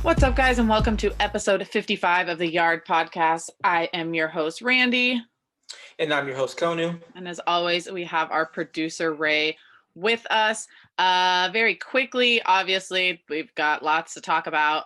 What's up, guys, and welcome to episode 55 of the Yard Podcast. I am your host, Randi. And I'm your host, Konu. And as always, we have our producer, Ray, with us. Very quickly, obviously, we've got lots to talk about.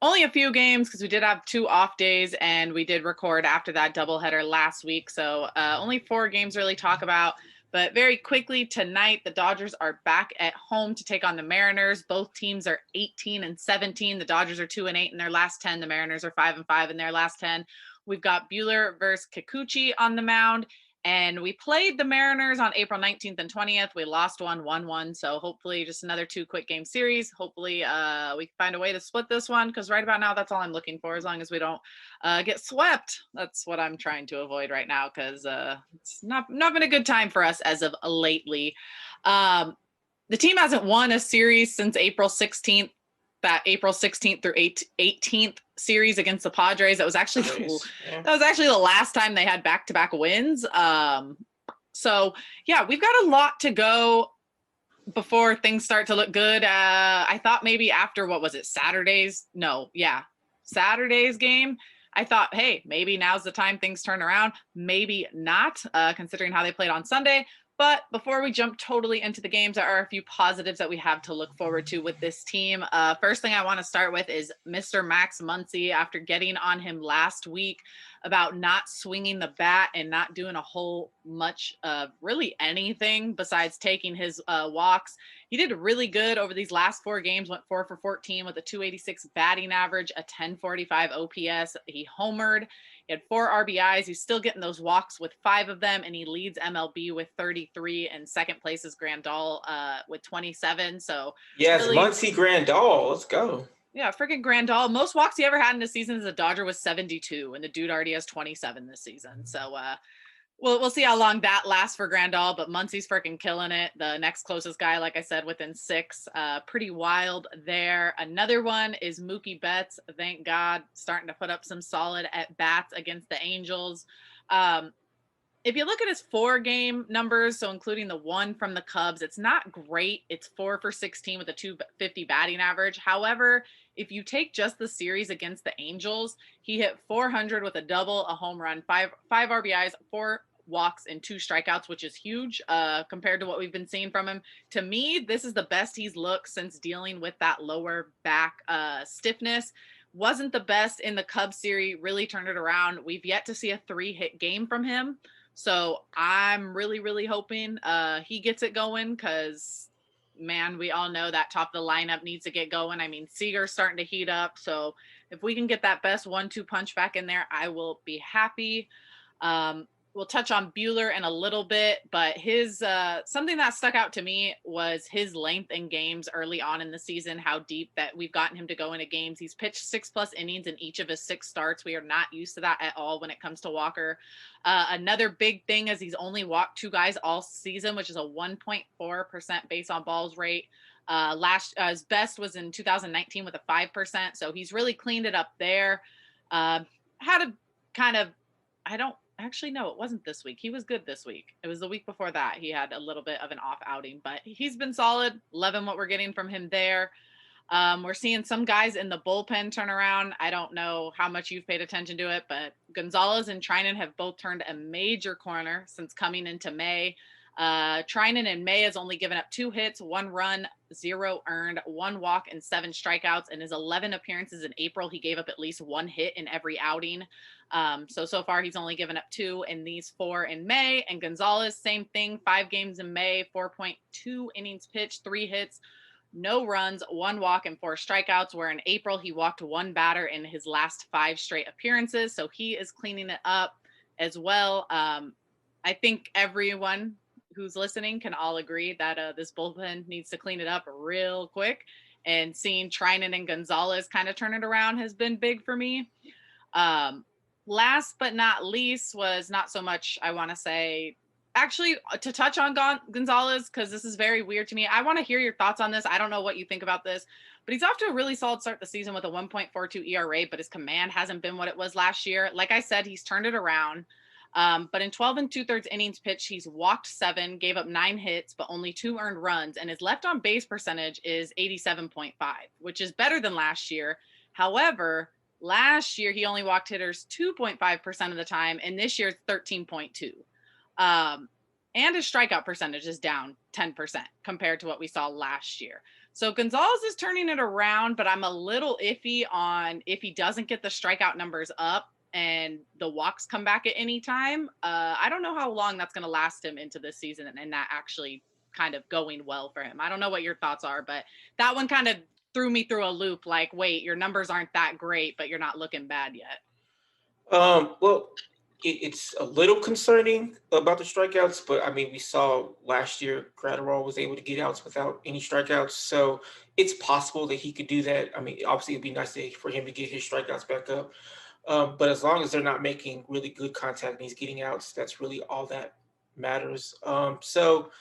Only a few games because we did have 2 off days, and we did record after that doubleheader last week. So only 4 games really talk about. But very quickly tonight, the Dodgers are back at home to take on the Mariners. Both teams are 18-17. The Dodgers are 2-8 in their last 10. The Mariners are 5-5 in their last 10. We've got Buehler versus Kikuchi on the mound. And we played the Mariners on April 19th and 20th. We lost 1-1. So hopefully just another 2 quick game series. Hopefully we can find a way to split this one, because right about now, that's all I'm looking for, as long as we don't get swept. That's what I'm trying to avoid right now, because it's not been a good time for us as of lately. The team hasn't won a series since April 16th. That April 16th through 18th series against the Padres. That was actually the last time they had back-to-back wins. So yeah, we've got a lot to go before things start to look good. I thought maybe after, Saturday's game, I thought, hey, maybe now's the time things turn around. Maybe not, considering how they played on Sunday. But before we jump totally into the games, there are a few positives that we have to look forward to with this team. First thing I want to start with is Mr. Max Muncy. After getting on him last week about not swinging the bat and not doing a whole much really anything besides taking his walks, he did really good over these last 4 games, went 4 for 14 with a 286 batting average, a 1045 OPS. He homered. He had 4 RBIs. He's still getting those walks with 5 of them, and he leads MLB with 33, and second place is Grandal with 27. So yes, really, Muncy Grandal. Let's go. Yeah, freaking Grandal. Most walks he ever had in a season as a Dodger was 72, and the dude already has 27 this season. So we'll see how long that lasts for Grandal, but Muncy's freaking killing it. The next closest guy, like I said, within 6. Pretty wild there. Another one is Mookie Betts. Thank God, starting to put up some solid at bats against the Angels. If you look at his 4-game numbers, so including the one from the Cubs, it's not great. It's 4 for 16 with a 250 batting average. However, if you take just the series against the Angels, he hit 400 with a double, a home run, 5 RBIs, 4 walks, and 2 strikeouts, which is huge compared to what we've been seeing from him. To me, this is the best he's looked since dealing with that lower back stiffness. Wasn't the best in the Cubs series, really turned it around. We've yet to see a 3-hit game from him. So I'm really, really hoping he gets it going, because, man, we all know that top of the lineup needs to get going. I mean, Seager's starting to heat up. So if we can get that best 1-2 punch back in there, I will be happy. We'll touch on Buehler in a little bit, but his something that stuck out to me was his length in games early on in the season, how deep that we've gotten him to go into games. He's pitched 6+ innings in each of his 6 starts. We are not used to that at all when it comes to Walker. Another big thing is he's only walked 2 guys all season, which is a 1.4% base on balls rate. His best was in 2019 with a 5%. So he's really cleaned it up there. Had a kind of, Actually, no, it wasn't this week. He was good this week. It was the week before that. He had a little bit of an off outing, but he's been solid. Loving what we're getting from him there. We're seeing some guys in the bullpen turn around. I don't know how much you've paid attention to it, but Gonzalez and Treinen have both turned a major corner since coming into May. Treinen in May has only given up 2 hits, 1 run, 0 earned, 1 walk, and 7 strikeouts. In his 11 appearances in April, he gave up at least 1 hit in every outing. So far he's only given up 2 in these 4 in May. And Gonzalez, same thing, 5 games in May, 4.2 innings pitched, 3 hits, no runs, 1 walk, and 4 strikeouts, where in April he walked 1 batter in his last 5 straight appearances. So he is cleaning it up as well. I think everyone who's listening can all agree that this bullpen needs to clean it up real quick. And seeing Treinen and Gonzalez kind of turn it around has been big for me. Last but not least was not so much, I want to say, actually, to touch on Gonzalez, because this is very weird to me. I want to hear your thoughts on this. I don't know what you think about this, but he's off to a really solid start the season with a 1.42 ERA, but his command hasn't been what it was last year. Like I said, he's turned it around. But in 12 and 2/3 innings pitched, he's walked 7, gave up 9 hits, but only 2 earned runs. And his left on base percentage is 87.5, which is better than last year. However, last year he only walked hitters 2.5% of the time, and this year it's 13.2. And his strikeout percentage is down 10% compared to what we saw last year. So Gonzalez is turning it around, but I'm a little iffy on if he doesn't get the strikeout numbers up and the walks come back at any time. I don't know how long that's going to last him into this season and that actually kind of going well for him. I don't know what your thoughts are, but that one kind of threw me through a loop. Like, wait, your numbers aren't that great, but you're not looking bad yet. Well, it's a little concerning about the strikeouts, but I mean, we saw last year Gratterall was able to get outs without any strikeouts, so it's possible that he could do that. I mean, obviously, it'd be nice for him to get his strikeouts back up, but as long as they're not making really good contact and he's getting outs, that's really all that matters. So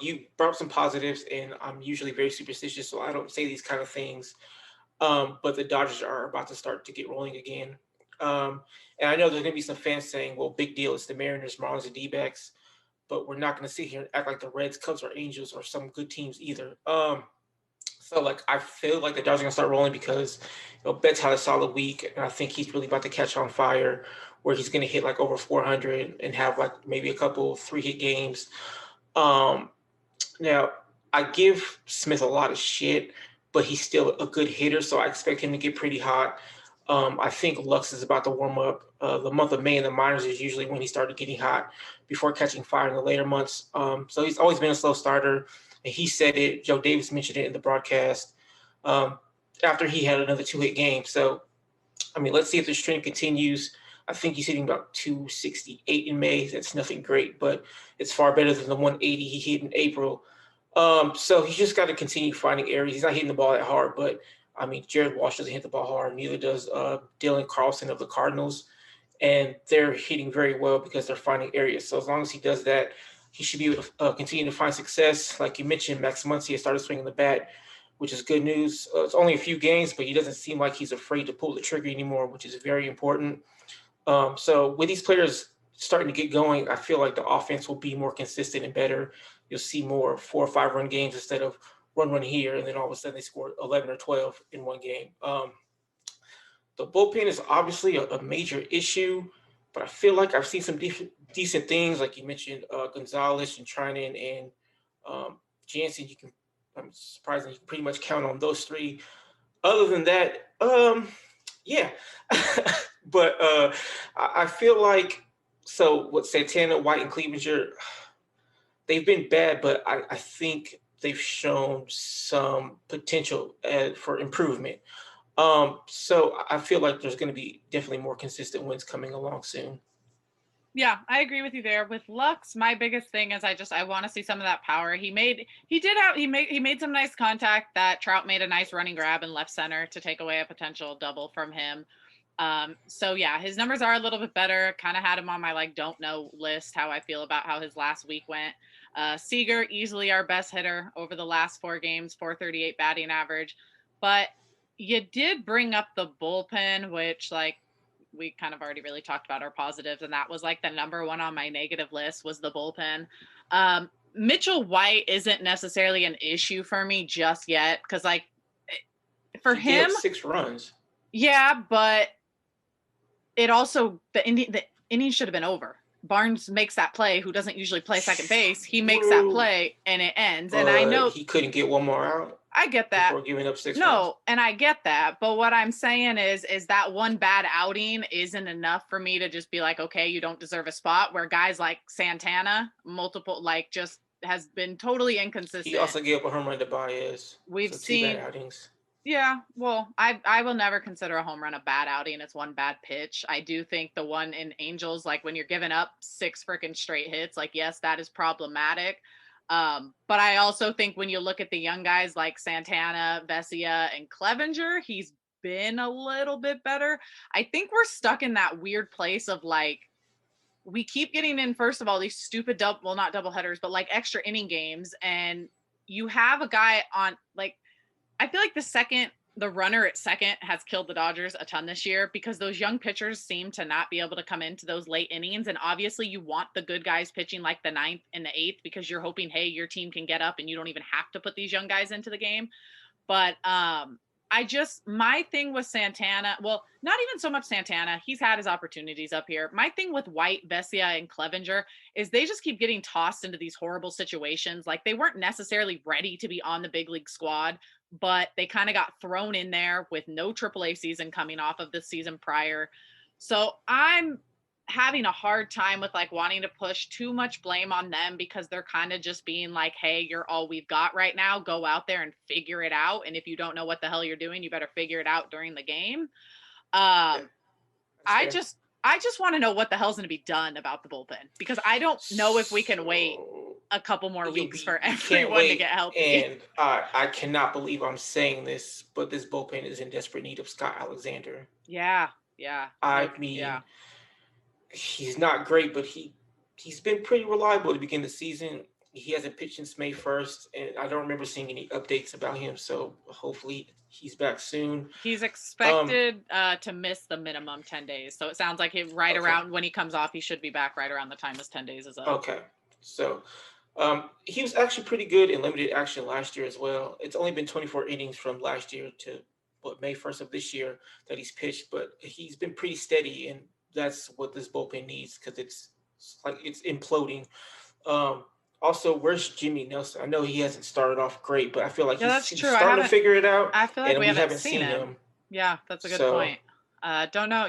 you brought up some positives, and I'm usually very superstitious, so I don't say these kind of things. But the Dodgers are about to start to get rolling again. And I know there's going to be some fans saying, well, big deal. It's the Mariners, Marlins, and D-backs. But we're not going to sit here and act like the Reds, Cubs, or Angels are some good teams either. I feel like the Dodgers are going to start rolling because Betts had a solid week. And I think he's really about to catch on fire where he's going to hit like over 400 and have like maybe a couple 3-hit games. Now, I give Smith a lot of shit, but he's still a good hitter, so I expect him to get pretty hot. I think Lux is about to warm up. The month of May in the minors is usually when he started getting hot before catching fire in the later months. So he's always been a slow starter, and he said it. Joe Davis mentioned it in the broadcast after he had another 2-hit game. So, I mean, let's see if this trend continues. I think he's hitting about 268 in May. That's nothing great, but it's far better than the 180 he hit in April. So he's just got to continue finding areas. He's not hitting the ball that hard, but I mean, Jared Walsh doesn't hit the ball hard. Neither does Dylan Carlson of the Cardinals, and they're hitting very well because they're finding areas. So as long as he does that, he should be able to continue to find success. Like you mentioned, Max Muncy has started swinging the bat, which is good news. It's only a few games, but he doesn't seem like he's afraid to pull the trigger anymore, which is very important. So with these players starting to get going, I feel like the offense will be more consistent and better. You'll see more 4 or 5 run games instead of run here, and then all of a sudden they score 11 or 12 in one game. The bullpen is obviously a major issue, but I feel like I've seen some decent things, like you mentioned, Gonzalez and Trinan and Jansen. I'm surprised you can pretty much count on those 3. Other than that, yeah. But I feel like, so what Santana, White, and Clevenger, they've been bad, but I think they've shown some potential for improvement. So I feel like there's going to be definitely more consistent wins coming along soon. Yeah, I agree with you there. With Lux, my biggest thing is I want to see some of that power. He made some nice contact. That Trout made a nice running grab in left center to take away a potential double from him. So yeah, his numbers are a little bit better. Kind of had him on my don't know list, how I feel about how his last week went. Seager, easily our best hitter over the last 4 games, 438 batting average. But you did bring up the bullpen, which we kind of already really talked about our positives, and that was the number 1 on my negative list was the bullpen. Mitchell White isn't necessarily an issue for me just yet because for he him, 6 runs. Yeah, but it also the inning should have been over. Barnes makes that play, who doesn't usually play second base. He makes that play and it ends. And I know he couldn't get one more out. I get that. Before giving up 6 No, runs. and I get that. But what I'm saying is that one bad outing isn't enough for me to just be like, okay, you don't deserve a spot, where guys like Santana, multiple, just has been totally inconsistent. He also gave up a home run to Baez. We've seen 2 bad outings. Yeah, well, I will never consider a home run a bad outing. It's one bad pitch. I do think the one in Angels, when you're giving up 6 freaking straight hits, yes, that is problematic. But I also think when you look at the young guys like Santana, Vesia, and Clevenger, he's been a little bit better. I think we're stuck in that weird place of we keep getting in, first of all, these stupid not double headers, but extra inning games. And you have a guy on I feel like the second the runner at second has killed the Dodgers a ton this year because those young pitchers seem to not be able to come into those late innings. And obviously you want the good guys pitching like the ninth and the eighth because you're hoping, hey, your team can get up and you don't even have to put these young guys into the game. But my thing with Santana, well, not even so much Santana. He's had his opportunities up here. My thing with White, Vesia, and Clevenger is they just keep getting tossed into these horrible situations. Like they weren't necessarily ready to be on the big league squad, but they kind of got thrown in there with no AAA season coming off of the season prior. So I'm having a hard time with like wanting to push too much blame on them because they're kind of just being like, hey, you're all we've got right now. Go out there and figure it out. And if you don't know what the hell you're doing, you better figure it out during the game. I just want to know what the hell's going to be done about the bullpen because I don't know if we can wait a couple more weeks for everyone to get healthy. And I cannot believe I'm saying this, but this bullpen is in desperate need of Scott Alexander. Yeah. I mean, he's not great, but he's been pretty reliable to begin the season. He hasn't pitched since May 1st, and I don't remember seeing any updates about him. So hopefully he's back soon. He's expected to miss the minimum 10 days. So it sounds like around when he comes off, he should be back right around the time his 10 days is up. Okay. So he was actually pretty good in limited action last year as well. It's only been 24 innings from last year to May 1st of this year that he's pitched, but he's been pretty steady, and that's what this bullpen needs because it's imploding. Also, where's Jimmy Nelson? I know he hasn't started off great, but I feel like he's starting to figure it out. I feel like we haven't seen him. Yeah, that's a good point. Don't know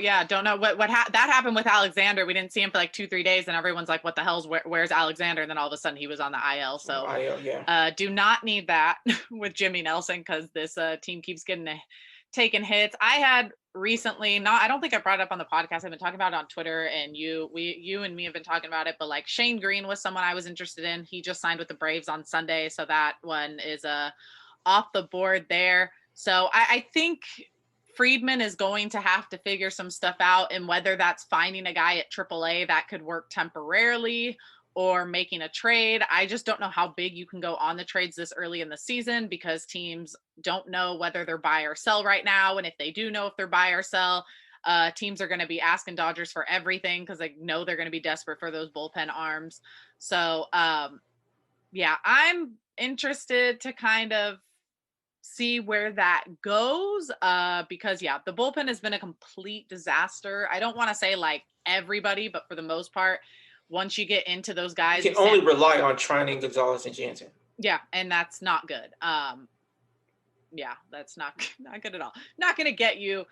what that happened with Alexander. We didn't see him for like 2-3 days, and everyone's like, "What the hell's where's Alexander?" And then all of a sudden, he was on the IL. So, do not need that with Jimmy Nelson because this team keeps taking hits. I had recently, I don't think I brought it up on the podcast. I've been talking about it on Twitter, and you and me have been talking about it. But like Shane Green was someone I was interested in. He just signed with the Braves on Sunday, so that one is off the board there. So I think Friedman is going to have to figure some stuff out, and whether that's finding a guy at AAA that could work temporarily or making a trade. I just don't know how big you can go on the trades this early in the season because teams don't know whether they're buy or sell right now. And if they do know if they're buy or sell, teams are going to be asking Dodgers for everything because they know they're going to be desperate for those bullpen arms. So, I'm interested to kind of see where that goes because the bullpen has been a complete disaster. I don't want to say like everybody, but for the most part, once you get into those guys, you can only rely on Trinan, Gonzalez, and Jansen. Yeah, and that's not good. That's not good at all. Not going to get you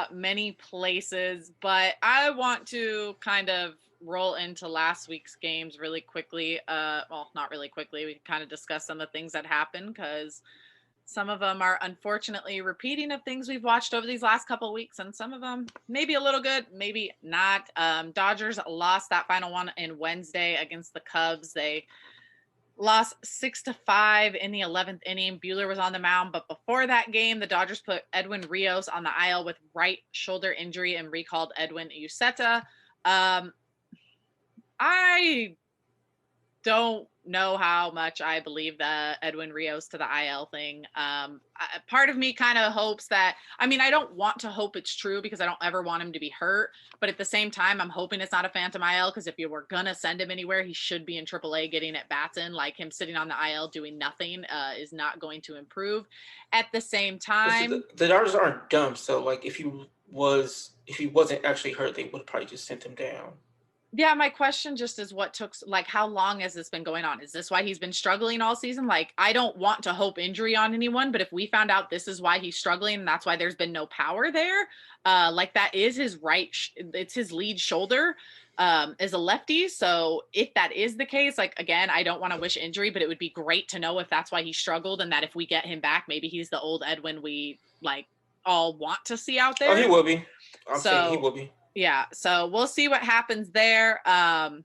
many places, but I want to kind of roll into last week's games really quickly. Well, not really quickly. We kind of discuss some of the things that happened because some of them are unfortunately repeating of things we've watched over these last couple of weeks, and some of them maybe a little good, maybe not. Dodgers lost that final one in Wednesday against the Cubs. They lost 6-5 in the 11th inning. Buehler was on the mound, but before that game, the Dodgers put Edwin Rios on the IL with right shoulder injury and recalled Edwin Uceta. I don't know how much I believe the Edwin Rios to the IL thing. Part of me kind of hopes that, I don't want to hope it's true because I don't ever want him to be hurt, but at the same time, I'm hoping it's not a phantom IL because if you were going to send him anywhere, he should be in AAA getting at bats in. Like him sitting on the IL doing nothing is not going to improve. At the same time, the Dodgers aren't dumb, so like if he wasn't actually hurt, they would have probably just sent him down. Yeah, my question just is how long has this been going on? Is this why he's been struggling all season? Like, I don't want to hope injury on anyone, but if we found out this is why he's struggling and that's why there's been no power there, that is his it's his lead shoulder as a lefty. So if that is the case, again, I don't want to wish injury, but it would be great to know if that's why he struggled and that if we get him back, maybe he's the old Edwin we all want to see out there. Oh, he will be. I'm saying he will be. Yeah, so we'll see what happens there. Kind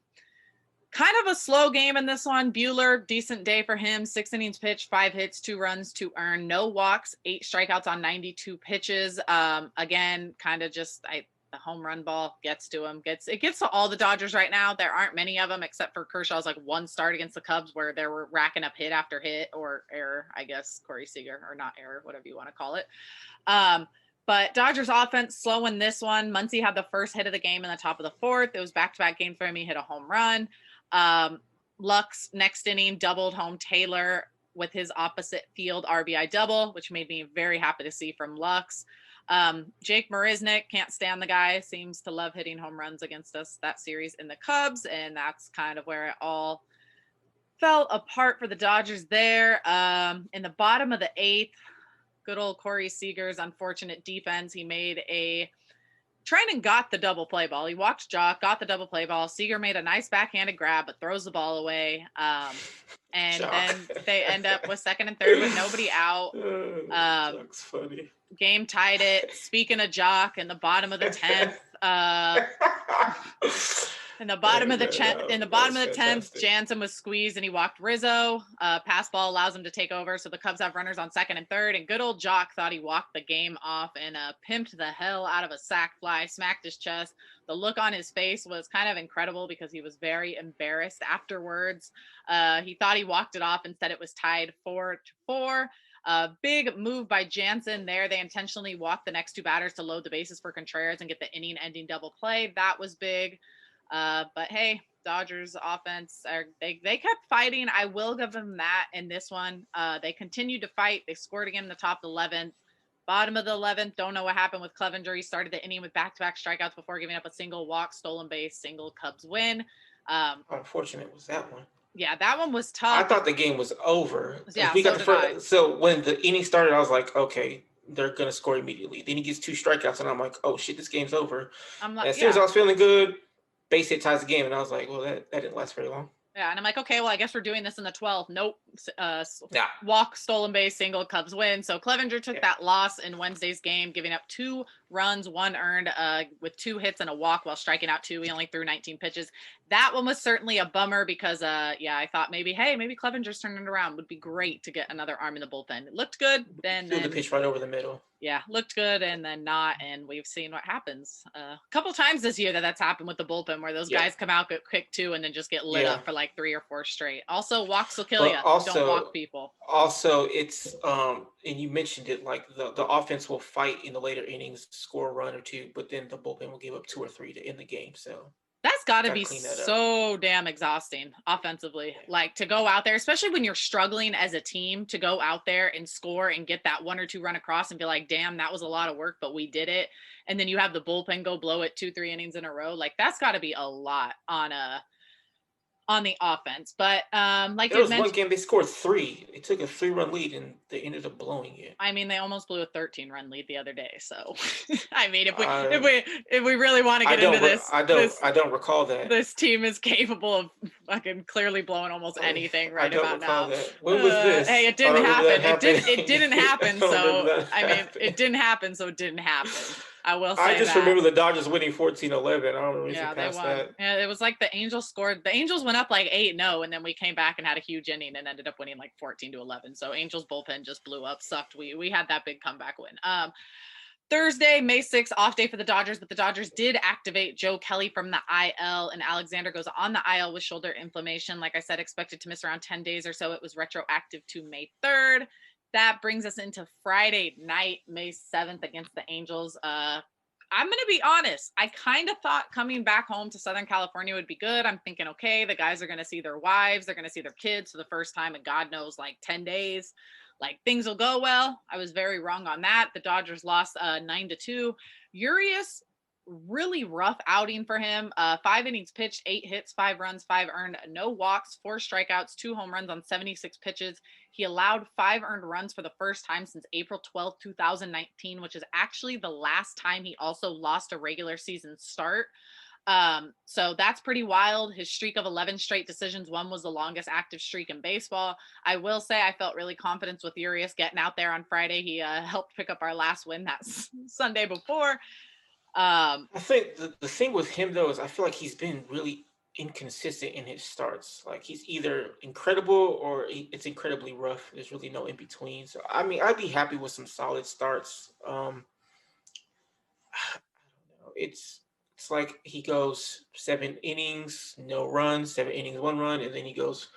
of a slow game in this one. Buehler, decent day for him. 6 innings pitched, 5 hits, 2 runs, 2 earned, no walks, 8 strikeouts on 92 pitches. Again, kind of just the home run ball gets to him. It gets to all the Dodgers right now. There aren't many of them except for Kershaw's like one start against the Cubs where they were racking up hit after hit or error, I guess, Corey Seager, or not error, whatever you want to call it. But Dodgers offense slow in this one. Muncy had the first hit of the game in the top of the fourth. It was back-to-back game for him. He hit a home run. Lux next inning doubled home Taylor with his opposite field RBI double, which made me very happy to see from Lux. Jake Marisnick, can't stand the guy, seems to love hitting home runs against us that series in the Cubs, and that's kind of where it all fell apart for the Dodgers there. In the bottom of the eighth, good old Corey Seager's unfortunate defense. He made Trennan got the double play ball. He walked Jock, got the double play ball. Seager made a nice backhanded grab, but throws the ball away. And then they end up with second and third with nobody out. Jock's funny. Game tied it. Speaking of Jock, in the bottom of the 10th, in the bottom of the 10th, Jansen was squeezed and he walked Rizzo. Pass ball allows him to take over, so the Cubs have runners on second and third. And good old Jock thought he walked the game off and pimped the hell out of a sac fly, smacked his chest. The look on his face was kind of incredible because he was very embarrassed afterwards. He thought he walked it off. Instead, it was tied 4-4. Big move by Jansen there. They intentionally walked the next two batters to load the bases for Contreras and get the inning-ending double play. That was big. But hey, Dodgers offense, they kept fighting. I will give them that in this one. They continued to fight. They scored again in the top 11th. Bottom of the 11th, don't know what happened with Clevenger. He started the inning with back-to-back strikeouts before giving up a single walk, stolen base, single. Cubs win. Unfortunate was that one. Yeah, that one was tough. I thought the game was over. Yeah, so when the inning started, I was like, okay, they're gonna score immediately. Then he gets two strikeouts, and I'm like, oh shit, this game's over. As soon as I was feeling good, base hit ties the game, and I was like, well, that didn't last very long. Yeah, and I'm like, okay, well, I guess we're doing this in the 12th. Nope. Walk, stolen base, single, Cubs win. So Clevenger took that loss in Wednesday's game, giving up 2 runs, 1 earned, with 2 hits and a walk while striking out 2. He only threw 19 pitches. That one was certainly a bummer because, I thought maybe Clevenger's turning it around. Would be great to get another arm in the bullpen. It looked good. Then the pitch right over the middle. Yeah, looked good and then not, and we've seen what happens a couple times this year that's happened with the bullpen where those guys come out, get quick too, and then just get lit up for like 3 or 4 straight. Also, walks will kill you. Don't walk people. Also, it's and you mentioned it, like the offense will fight in the later innings, score a run or 2, but then the bullpen will give up 2 or 3 to end the game. So that's got to be so damn exhausting offensively. Like to go out there, especially when you're struggling as a team, to go out there and score and get that 1 or 2 run across and be like, damn, that was a lot of work, but we did it. And then you have the bullpen go blow it 2-3 innings in a row. Like that's got to be a lot on the offense. But like there was one game they scored 3. They took a 3-run lead and they ended up blowing it. I mean, they almost blew a 13-run lead the other day. So I mean, if we really want to get into this, I don't recall that. This team is capable of fucking clearly blowing almost anything right about now. That. When was this? Hey, it didn't happen. It didn't happen. So I mean, it didn't happen. So it didn't happen. I will say I just remember the Dodgers winning 14-11. I don't remember anything past that. Yeah, it was like the Angels scored. The Angels went up like 8-0, and then we came back and had a huge inning and ended up winning like 14-11. So Angels bullpen just blew up, sucked. We had that big comeback win. Thursday, May 6th, off day for the Dodgers, but the Dodgers did activate Joe Kelly from the IL, and Alexander goes on the IL with shoulder inflammation. Like I said, expected to miss around 10 days or so. It was retroactive to May 3rd. That brings us into Friday night, May 7th against the Angels. I'm going to be honest. I kind of thought coming back home to Southern California would be good. I'm thinking, okay, the guys are going to see their wives. They're going to see their kids for the first time in God knows, like 10 days. Like things will go well. I was very wrong on that. The Dodgers lost 9-2. Urias, really rough outing for him. 5 innings pitched, 8 hits, 5 runs, 5 earned, no walks, 4 strikeouts, 2 home runs on 76 pitches. He allowed 5 earned runs for the first time since April 12th, 2019, which is actually the last time he also lost a regular season start. So that's pretty wild. His streak of 11 straight decisions, 1 was the longest active streak in baseball. I will say I felt really confident with Urias getting out there on Friday. He helped pick up our last win that Sunday before. I think the thing with him though is I feel like he's been really inconsistent in his starts. Like he's either incredible or it's incredibly rough. There's really no in between. So I mean, I'd be happy with some solid starts. I don't know. it's like he goes 7 innings, no runs, 7 innings, 1 run, and then he goes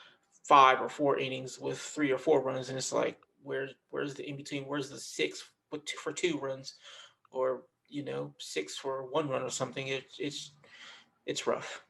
5 or 4 innings with 3 or 4 runs, and it's like where's the in between? Where's the six for 2 runs, or 6 for 1 run or something? It's rough.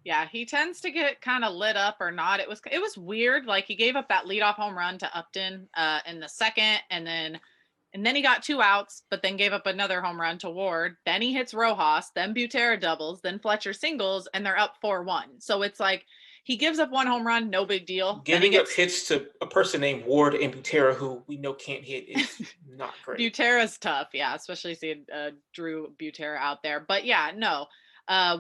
Yeah, he tends to get kind of lit up or not. It was weird. Like he gave up that leadoff home run to Upton in the second, and then he got 2 outs, but then gave up another home run to Ward. Then he hits Rojas, then Butera doubles, then Fletcher singles, and they're up 4-1. So it's like he gives up 1 home run, no big deal. Giving up hits to a person named Ward and Butera, who we know can't hit, is not great. Butera's tough, yeah, especially seeing Drew Butera out there. But yeah, no.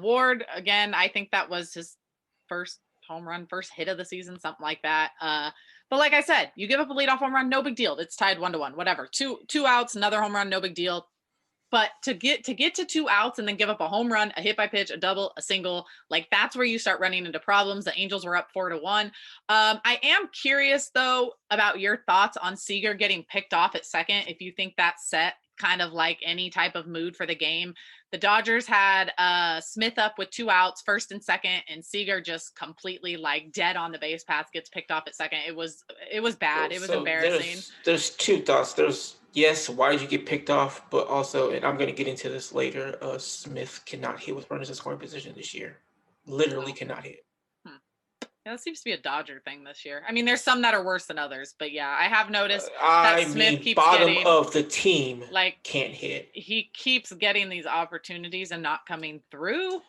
Ward, again, I think that was his first home run, first hit of the season, something like that. But like I said, you give up a leadoff home run, no big deal. It's tied 1-1, whatever. Two outs, another home run, no big deal. But to get to 2 outs and then give up a home run, a hit by pitch, a double, a single, like that's where you start running into problems. The Angels were up 4-1. I am curious though about your thoughts on Seager getting picked off at second. If you think that set kind of like any type of mood for the game. The Dodgers had Smith up with 2 outs, first and second, and Seager just completely like dead on the base path, gets picked off at second. It was bad. It was embarrassing. There's 2 thoughts. There's, yes, why did you get picked off? But also, and I'm going to get into this later, Smith cannot hit with runners in scoring position this year. Literally cannot hit. Yeah, that seems to be a Dodger thing this year. I mean, there's some that are worse than others, but yeah, I have noticed that Smith keeps bottom of the team can't hit. He keeps getting these opportunities and not coming through,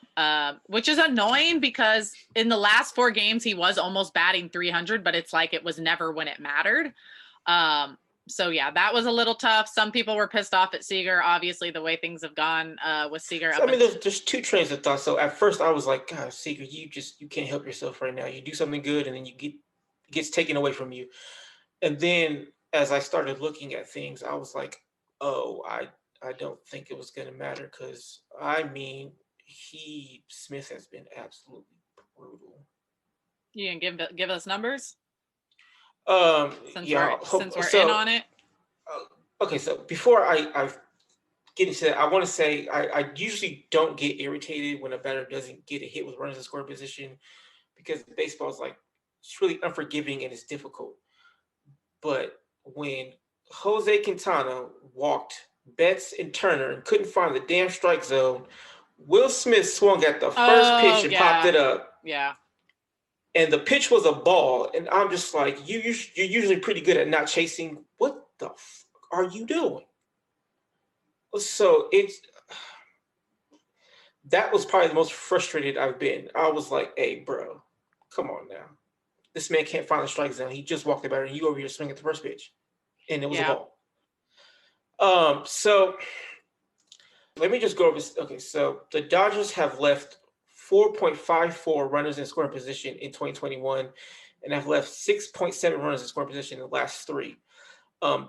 which is annoying because in the last 4 games he was almost batting 300, but it's like it was never when it mattered. So yeah, that was a little tough. Some people were pissed off at Seager, obviously the way things have gone with Seager. So, I mean, there's 2 trains of thought. So at first I was like, God, Seager, you can't help yourself right now. You do something good and then it gets taken away from you. And then as I started looking at things, I was like, oh, I don't think it was going to matter because, I mean, Smith has been absolutely brutal. You can give us numbers? Since we're in on it. Okay, so before I get into that, I want to say I usually don't get irritated when a batter doesn't get a hit with runners in scoring position because baseball is like it's really unforgiving and it's difficult. But when Jose Quintana walked Betts and Turner and couldn't find the damn strike zone, Will Smith swung at the first pitch and popped it up. Yeah. And the pitch was a ball, and I'm just like, you're usually pretty good at not chasing. What the fuck are you doing? So that was probably the most frustrated I've been. I was like, hey, bro, come on now. This man can't find the strike zone. He just walked the batter, and you over here swinging at the first pitch, and it was a ball. So let me just go over this. Okay, so the Dodgers have left 4.54 runners in scoring position in 2021 and have left 6.7 runners in scoring position in the last 3.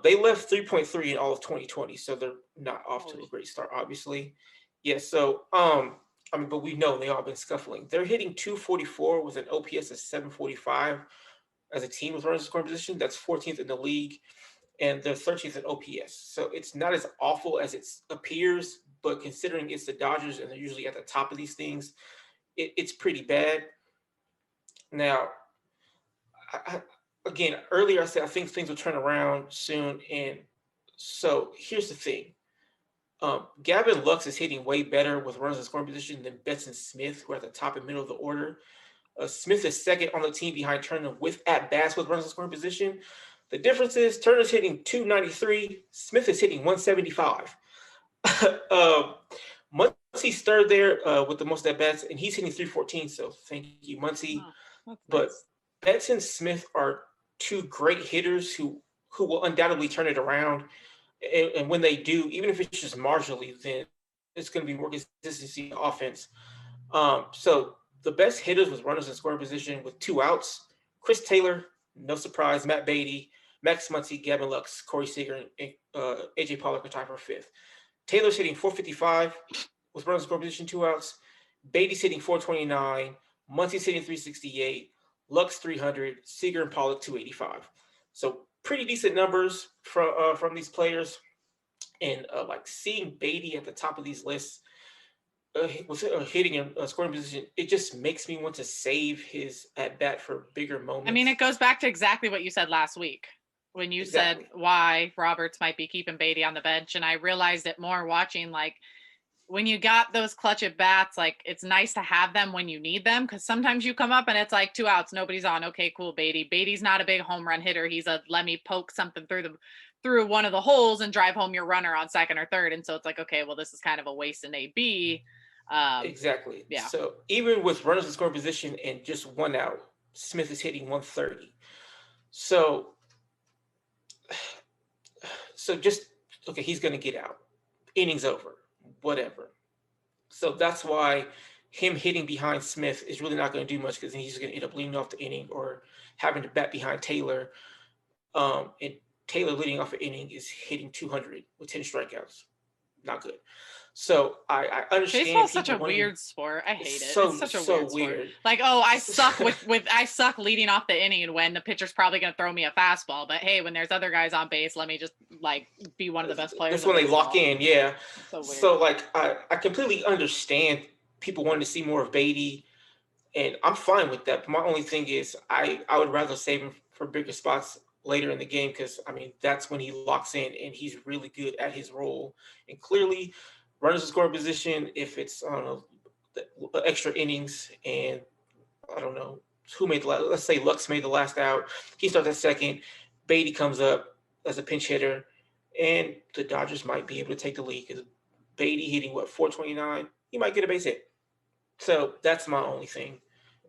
They left 3.3 in all of 2020, so they're not off to a great start, obviously. Yeah, so, but we know they all been scuffling. They're hitting 244 with an OPS of 745 as a team with runners in scoring position. That's 14th in the league, and they're 13th in OPS. So it's not as awful as it appears, but considering it's the Dodgers and they're usually at the top of these things, it's pretty bad. Now, again, earlier I said I think things will turn around soon. And so here's the thing. Gavin Lux is hitting way better with runners in scoring position than Betts and Smith, who are at the top and middle of the order. Smith is second on the team behind Turner with at-bats with runners in scoring position. The difference is Turner's hitting 293. Smith is hitting 175. Muncie's third there with the most at bats, and he's hitting 314. So thank you, Muncie. But nice. Betts and Smith are 2 great hitters who will undoubtedly turn it around. And when they do, even if it's just marginally, then it's going to be more consistency offense. So the best hitters with runners in scoring position with 2 outs: Chris Taylor, no surprise, Matt Beatty, Max Muncy, Gavin Lux, Corey Seager, and AJ Pollock are tied for 5th. Taylor's hitting 455 with runners in scoring position, 2 outs. Beatty's hitting 429. Muncie's hitting 368. Lux 300. Seager and Pollock 285. So pretty decent numbers from these players. And like seeing Beatty at the top of these lists with hitting and scoring position, it just makes me want to save his at bat for bigger I mean, moments. it goes back to exactly what you said last week when you said Exactly. why Roberts might be keeping Beatty on the bench. And I realized it more watching, like, when you got those clutch at bats, like, it's nice to have them when you need them, because sometimes you come up and it's like 2 outs, nobody's on. Okay, cool, Beatty. Beatty's not a big home run hitter. He's a let me poke something through one of the holes and drive home your runner on second or third. And so it's like, okay, well, this is kind of a waste in AB. Exactly. Yeah. So even with runners in scoring position and just 1 out, Smith is hitting 130. So just okay, he's gonna get out. Innings over. Whatever. So that's why him hitting behind Smith is really not going to do much, because he's going to end up leading off the inning or having to bat behind Taylor. And Taylor leading off an inning is hitting 200 with 10 strikeouts. Not good. So I understand Baseball's such people a wanting. weird sport. I hate it. So It's such a so weird sport. weird. Like, oh, I suck I suck leading off the inning when the pitcher's probably going to throw me a fastball. But hey, when there's other guys on base, let me just like be one of the best players. That's when they lock in, yeah. So weird. So like I completely understand people wanting to see more of Beatty, and I'm fine with that. But my only thing is I would rather save him for bigger spots later in the game, because I mean that's when he locks in and he's really good at his role. And clearly, runners in scoring position, if it's I don't know the extra innings, and I don't know who made the last, let's say Lux made the last out, he starts at second, Beatty comes up as a pinch hitter, and the Dodgers might be able to take the lead because Beatty hitting 429, he might get a base hit. So that's my only thing.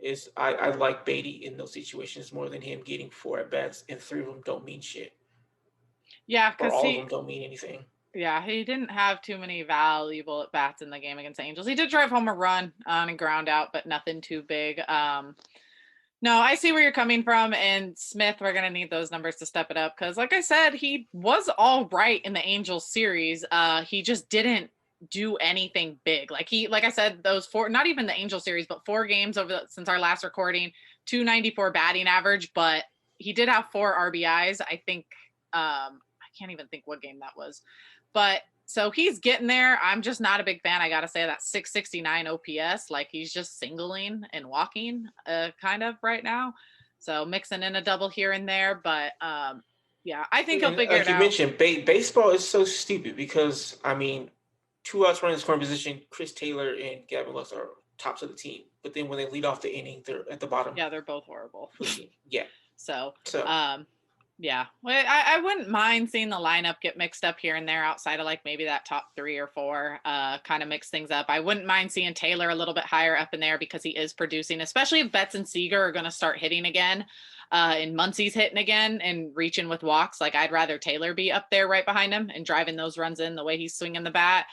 Is I like Beatty in those situations more than him getting 4 at bats and 3 of them don't mean shit. Yeah, Or because all of them don't mean anything. Yeah, he didn't have too many valuable at bats in the game against the Angels. He did drive home a run on a ground out, but nothing too big. No, I see where you're coming from. And Smith, we're going to need those numbers to step it up, because like I said, he was all right in the Angels series. He just didn't do anything big. Like I said, those 4, not even the Angel series, but 4 games since our last recording, 294 batting average, but he did have 4 RBIs. I think, I can't even think what game that was, but so he's getting there. I'm just not a big fan. I got to say that 669 OPS, like he's just singling and walking kind of right now. So mixing in a double here and there. But yeah, I think he'll figure it out. Like you mentioned, baseball is so stupid because, I mean, 2 outs running in scoring position, Chris Taylor and Gavin Lux are tops of the team. But then when they lead off the inning, they're at the bottom. Yeah, they're both horrible. Yeah. So yeah, well, I wouldn't mind seeing the lineup get mixed up here and there outside of like maybe that top 3 or 4, kind of mix things up. I wouldn't mind seeing Taylor a little bit higher up in there because he is producing, especially if Betts and Seager are going to start hitting again, and Muncy's hitting again and reaching with walks. Like I'd rather Taylor be up there right behind him and driving those runs in the way he's swinging the bat.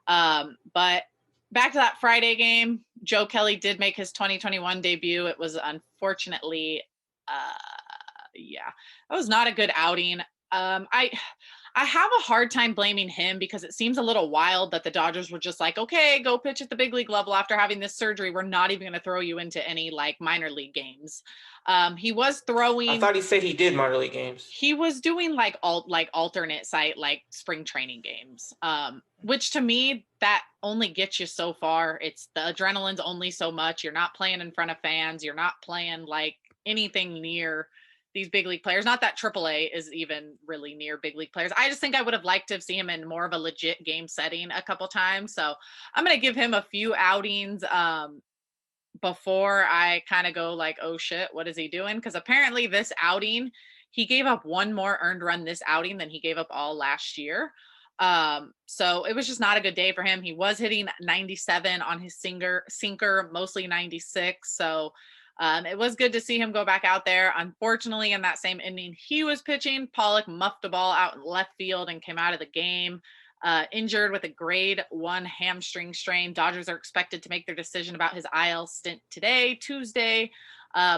But back to that Friday game, Joe Kelly did make his 2021 debut. It was unfortunately, yeah, that was not a good outing. I have a hard time blaming him because it seems a little wild that the Dodgers were just like, okay, go pitch at the big league level after having this surgery. We're not even going to throw you into any like minor league games. He was throwing. I thought he said he did minor league games. He was doing like alternate site, like spring training games, which to me, that only gets you so far. It's the adrenaline's only so much. You're not playing in front of fans. You're not playing like anything near these big league players. Not that AAA is even really near big league players. I just think I would have liked to see him in more of a legit game setting a couple times. So I'm going to give him a few outings before I kind of go like, oh shit, what is he doing? Because apparently this outing, he gave up 1 more earned run this outing than he gave up all last year. So it was just not a good day for him. He was hitting 97 on his sinker, mostly 96. So it was good to see him go back out there. Unfortunately, in that same inning he was pitching, Pollock muffed a ball out in left field and came out of the game, injured with a grade 1 hamstring strain. Dodgers are expected to make their decision about his IL stint today, Tuesday,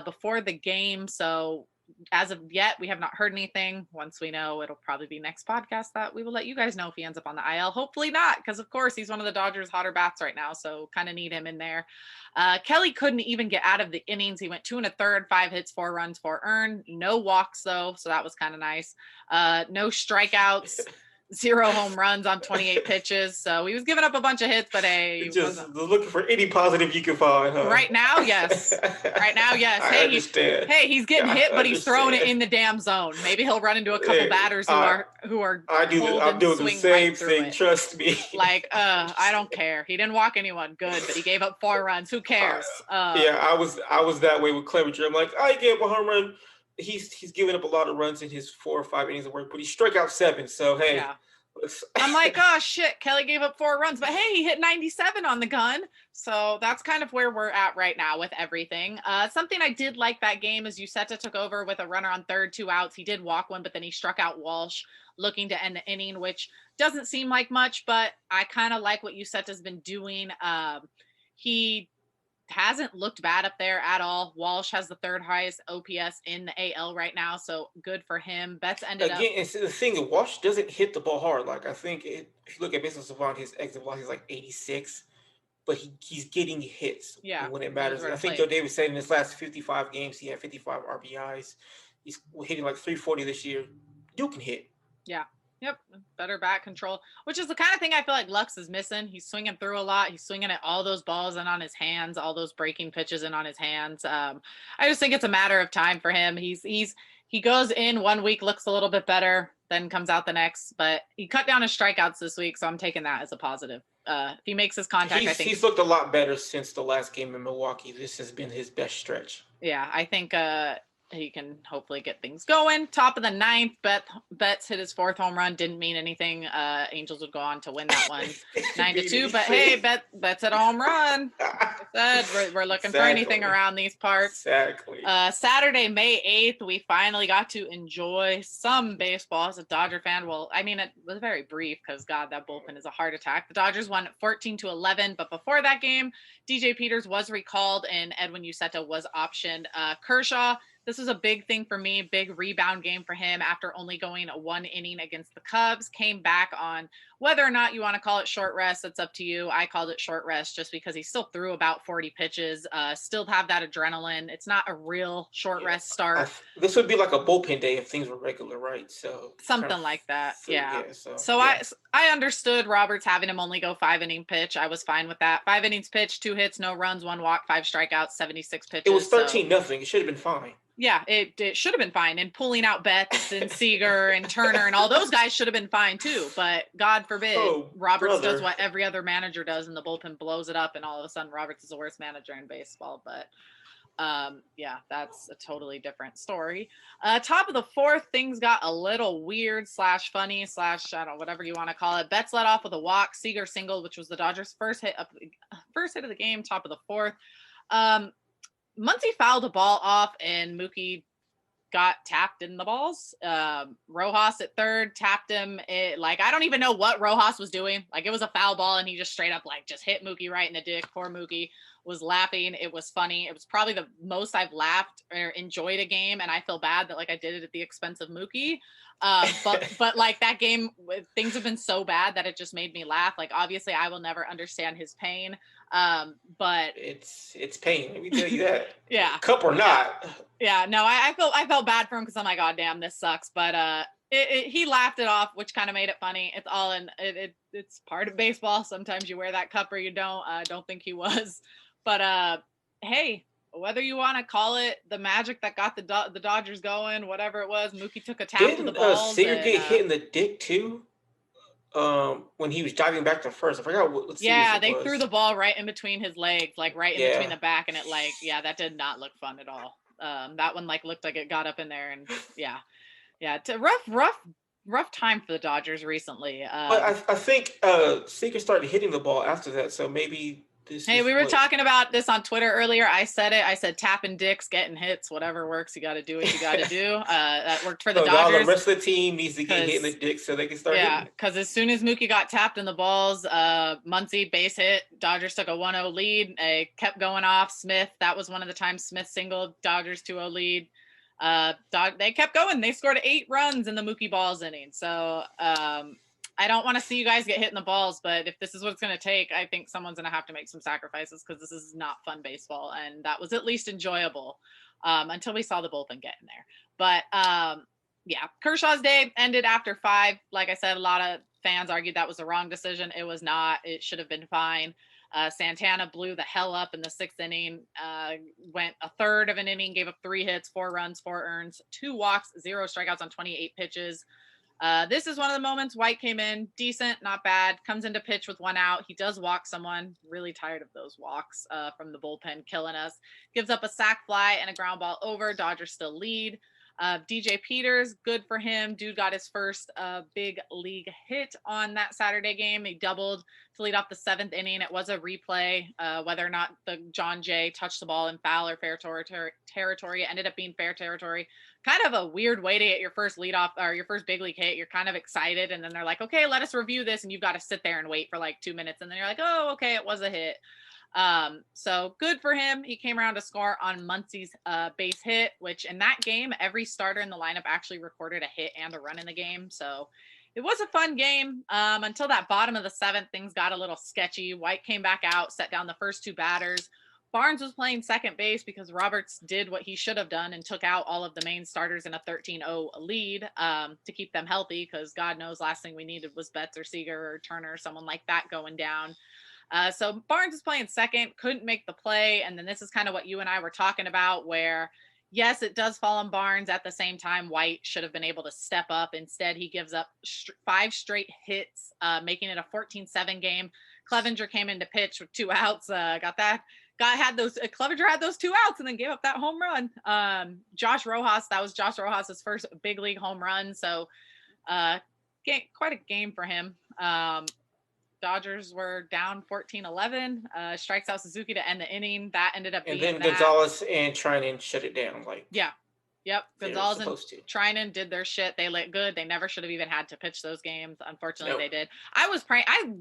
before the game. So as of yet, we have not heard anything. Once we know, it'll probably be next podcast that we will let you guys know if he ends up on the IL. Hopefully not, because of course he's one of the Dodgers' hotter bats right now, so kind of need him in there. Kelly couldn't even get out of the innings. He went 2 1/3, 5 hits, 4 runs, 4 earned. No walks though, so that was kind of nice. No strikeouts. 0 home runs on 28 pitches. So he was giving up a bunch of hits, but hey, just looking for any positive you can find, huh? Right now, yes. Right now, yes. I understand. He's getting hit, but he's throwing it in the damn zone. Maybe he'll run into a couple batters who are I'm doing the same thing. Trust me. Like, I don't care. He didn't walk anyone. Good, but he gave up 4 runs. Who cares? I was that way with Clevenger. I'm like, I gave up a home run. He's given up a lot of runs in his 4 or 5 innings of work, but he struck out 7. So hey. Yeah. I'm like, oh shit, Kelly gave up 4 runs, but hey, he hit 97 on the gun. So that's kind of where we're at right now with everything. Something I did like that game is Uceta took over with a runner on third, 2 outs. He did walk one, but then he struck out Walsh looking to end the inning, which doesn't seem like much, but I kind of like what Uceta's been doing. He hasn't looked bad up there at all. Walsh has the 3rd highest OPS in the AL right now, so good for him. Betts ended up. Again, it's the thing that Walsh doesn't hit the ball hard. Like I think if you look at Baseball Savant, his exit velocity is like 86, but he's getting hits when it matters. I think Joe Davis said in his last 55 games he had 55 RBIs. He's hitting like 340 this year. You can hit. Yeah. Yep. Better bat control, which is the kind of thing I feel like Lux is missing. He's swinging through a lot. He's swinging at all those balls in on his hands, all those breaking pitches in on his hands. I just think it's a matter of time for him. He goes in 1 week, looks a little bit better, then comes out the next, but he cut down his strikeouts this week. So I'm taking that as a positive. If he makes his contact, I think he's looked a lot better since the last game in Milwaukee. This has been his best stretch. Yeah. I think, he can hopefully get things going. Top of the 9th, Betts hit his 4th home run. Didn't mean anything. Angels would go on to win that one 9-2. But hey, Betts hit a home run. Like I said, we're looking for anything around these parts. Exactly. Saturday, May 8th, we finally got to enjoy some baseball as a Dodger fan. Well, I mean, it was very brief because God, that bullpen is a heart attack. The Dodgers won 14-11. But before that game, DJ Peters was recalled and Edwin Uceta was optioned. Kershaw. This was a big thing for me, big rebound game for him after only going 1 inning against the Cubs. Came back on whether or not you want to call it short rest. It's up to you. I called it short rest just because he still threw about 40 pitches, still have that adrenaline. It's not a real short rest start. This would be like a bullpen day if things were regular, right? So something like that. So I understood Roberts having him only go 5-inning pitch. I was fine with that. 5 innings pitch, 2 hits, no runs, 1 walk, 5 strikeouts, 76 pitches. It was 13-0. It should have been fine. Yeah, it should have been fine. And pulling out Betts and Seager and Turner and all those guys should have been fine too. But God forbid, Roberts does what every other manager does and the bullpen blows it up and all of a sudden Roberts is the worst manager in baseball. But that's a totally different story. Top of the 4th, things got a little weird / funny / I don't know, whatever you want to call it. Betts led off with a walk, Seager singled, which was the Dodgers' first hit of the game, top of the 4th. Muncy fouled a ball off and Mookie got tapped in the balls. Rojas at 3rd tapped him. I don't even know what Rojas was doing. Like it was a foul ball and he just straight up just hit Mookie right in the dick. Poor Mookie was laughing. It was funny. It was probably the most I've laughed or enjoyed a game. And I feel bad that I did it at the expense of Mookie. But that game, things have been so bad that it just made me laugh. Obviously I will never understand his pain. But it's pain. Let me tell you that. Yeah. Cup or not. Yeah. No, I felt bad for him because I'm like, oh damn, this sucks. But he laughed it off, which kind of made it funny. It's all in it's part of baseball. Sometimes you wear that cup or you don't. I don't think he was. But hey, whether you want to call it the magic that got the Dodgers going, whatever it was, Mookie took a tap to the balls. Seager get hit in the dick too? When he was diving back to first. I forgot what they threw the ball right in between his legs, right in between the back, and it that did not look fun at all. That one looked like it got up in there, and it's a rough time for the Dodgers recently. But I think Seager started hitting the ball after that, so maybe we were talking about this on Twitter earlier. I said it. I said tapping dicks, getting hits, whatever works. You got to do what you got to do. That worked for the Dodgers. The rest of the team needs to get hit in the dick so they can start hitting. Yeah, because as soon as Mookie got tapped in the balls, Muncy base hit. Dodgers took a 1-0 lead. They kept going off. Smith, that was one of the times Smith singled. Dodgers 2-0 lead. They kept going. They scored 8 runs in the Mookie balls inning. So I don't want to see you guys get hit in the balls, but if this is what it's going to take, I think someone's going to have to make some sacrifices because this is not fun baseball. And that was at least enjoyable until we saw the bullpen get in there. But Yeah, Kershaw's day ended after 5. Like I said, a lot of fans argued that was the wrong decision. It was not. It should have been fine. Santana blew the hell up in the 6th inning. Went a third of an inning, gave up 3 hits, 4 runs, 4 earns, 2 walks, 0 strikeouts on 28 pitches. This is one of the moments White came in decent, not bad, comes into pitch with 1 out. He does walk someone. Really tired of those walks from the bullpen, killing us. Gives up a sac fly and a ground ball over. Dodgers still lead. DJ Peters, good for him. Dude got his first big league hit on that Saturday game. He doubled to lead off the 7th inning. It was a replay. Whether or not the John Jay touched the ball in foul or fair territory, it ended up being fair territory. Kind of a weird way to get your first leadoff or your first big league hit. You're kind of excited, and then they're like, okay, let us review this, and you've got to sit there and wait for like 2 minutes, and then you're like, oh, okay, it was a hit. So good for him. He came around to score on Muncy's base hit, which in that game, every starter in the lineup actually recorded a hit and a run in the game. So it was a fun game until that bottom of the 7th. Things got a little sketchy. White came back out, set down the first 2 batters. Barnes was playing second base because Roberts did what he should have done and took out all of the main starters in a 13-0 lead to keep them healthy, because God knows last thing we needed was Betts or Seager or Turner or someone like that going down. So Barnes is playing second, couldn't make the play. And then this is kind of what you and I were talking about, where yes, it does fall on Barnes. At the same time, White should have been able to step up. Instead, he gives up 5 straight hits, making it a 14-7 game. Clevenger came into pitch with 2 outs. Clevenger had those 2 outs and then gave up that home run. Josh Rojas, that was Josh Rojas's first big league home run. So quite a game for him. Dodgers were down 14-11, strikes out Suzuki to end the inning. That ended up being and then Gonzalez and Trinan shut it down. Yep. Gonzalez and Trinan did their shit. They looked good. They never should have even had to pitch those games. Unfortunately, They did. I